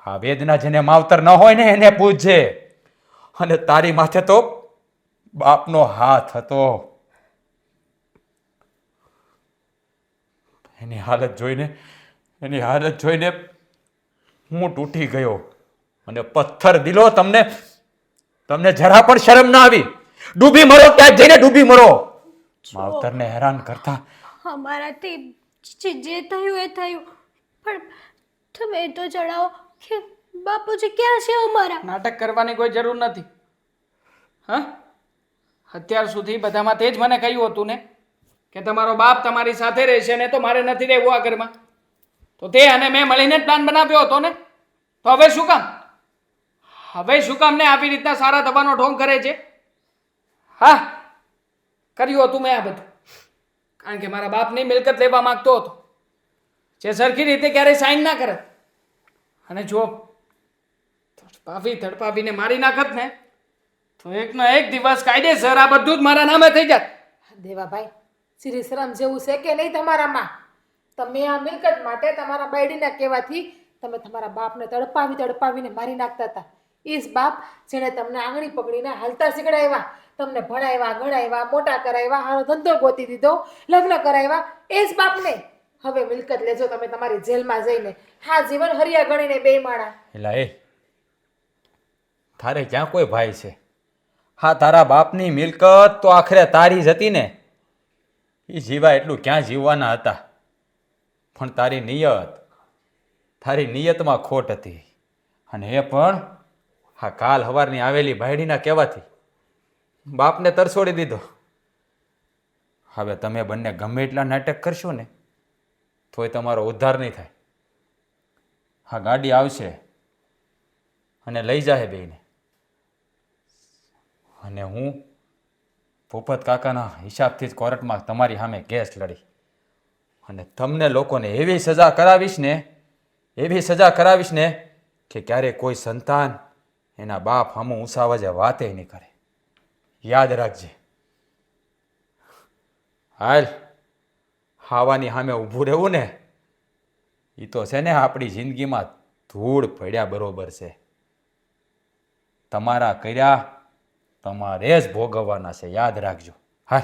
આ વેદના જેને માવતર ન હોય ને એને પૂછજે. અને તારી માથે તો બાપનો હાથ હતો. એની હાલત જોઈને હું તૂટી ગયો. અને પથ્થર દિલો, તમને જરા પણ શરમ ના આવી? ડૂબી મરો, ક્યાંક જઈને ડૂબી મરો. માવતરને હેરાન કરતા.
અમારાથી જે થયું એ થયું, પણ તમે એ તો જણાવો કે બાપુજી ક્યાં છે અમારા?
નાટક કરવાની કોઈ જરૂર નથી. હા, અત્યાર સુધી બધામાં તે જ મને કહ્યું હતું ને કે તમારો બાપ તમારી સાથે રહેશે ને તો મારે નથી રહેવું આ ઘરમાં. તો તે અને મેં મળીને જ પ્લાન બનાવ્યો હતો ને. તો હવે શું કામ ને આવી રીતના સારા દવાનો ઢોંગ કરે છે? હા, કર્યું હતું મેં આ બધું કારણ કે મારા બાપની મિલકત લેવા માંગતો હતો, જે સરખી રીતે ક્યારેય સાઈન ના કરે. અને જો તડપાવીને મારી નાખત ને તો એકનો એક દિવસ કાયદેસર આ બધું જ મારા નામે થઈ જાત.
દેવાભાઈ, શ્રી શરમ જેવું છે કે નહીં તમારામાં? તમે આ મિલકત માટે તમારા બાયડીના કહેવાથી તમે તમારા બાપને તડપાવીને મારી નાખતા હતા. એ જ બાપ જેણે તમને આંગળી પકડીને હાલતા શીખડાવ્યા, તમને ભણાવ્યા, ગણાવ્યા, મોટા કરાવ્યા, હારો ધંધો ગોતી દીધો, લગ્ન કરાવ્યા, એ જ બાપને હવે મિલકત લેજો તમે તમારી જેલમાં જઈને. હા, જીવન હરિયા ગણીને બે માણા.
એલા એ તારે ક્યાં કોઈ ભાઈ છે? હા તારા બાપની મિલકત તો આખરે તારી જ હતી ને. એ જીવા એટલું ક્યાં જીવવાના હતા? પણ તારી નિયતમાં ખોટ હતી. અને એ પણ હા કાલ સવારની આવેલી ભાઈડીના કહેવાથી બાપને તરસોડી દીધો. હવે તમે બંને ગમે એટલા નાટક કરશો ને તોય તમારો ઉદ્ધાર નહીં થાય. હા ગાડી આવશે અને લઈ જાય બેયને. અને હું ભૂપત કાકાના હિસાબથી જ કોર્ટમાં તમારી સામે કેસ લડી અને તમને લોકોને એવી સજા કરાવીશ ને કે ક્યારેય કોઈ સંતાન એના બાપ સામું ઉસાવજે વાતે નહીં કરે. યાદ રાખજે. હાલ, ખાવાની સામે ઊભું રહેવું ને એ તો છે ને આપણી જિંદગીમાં ધૂળ પડ્યા બરોબર છે. તમારા કર્યા તમારે જ ભોગવવાના છે, યાદ રાખજો. હાલ.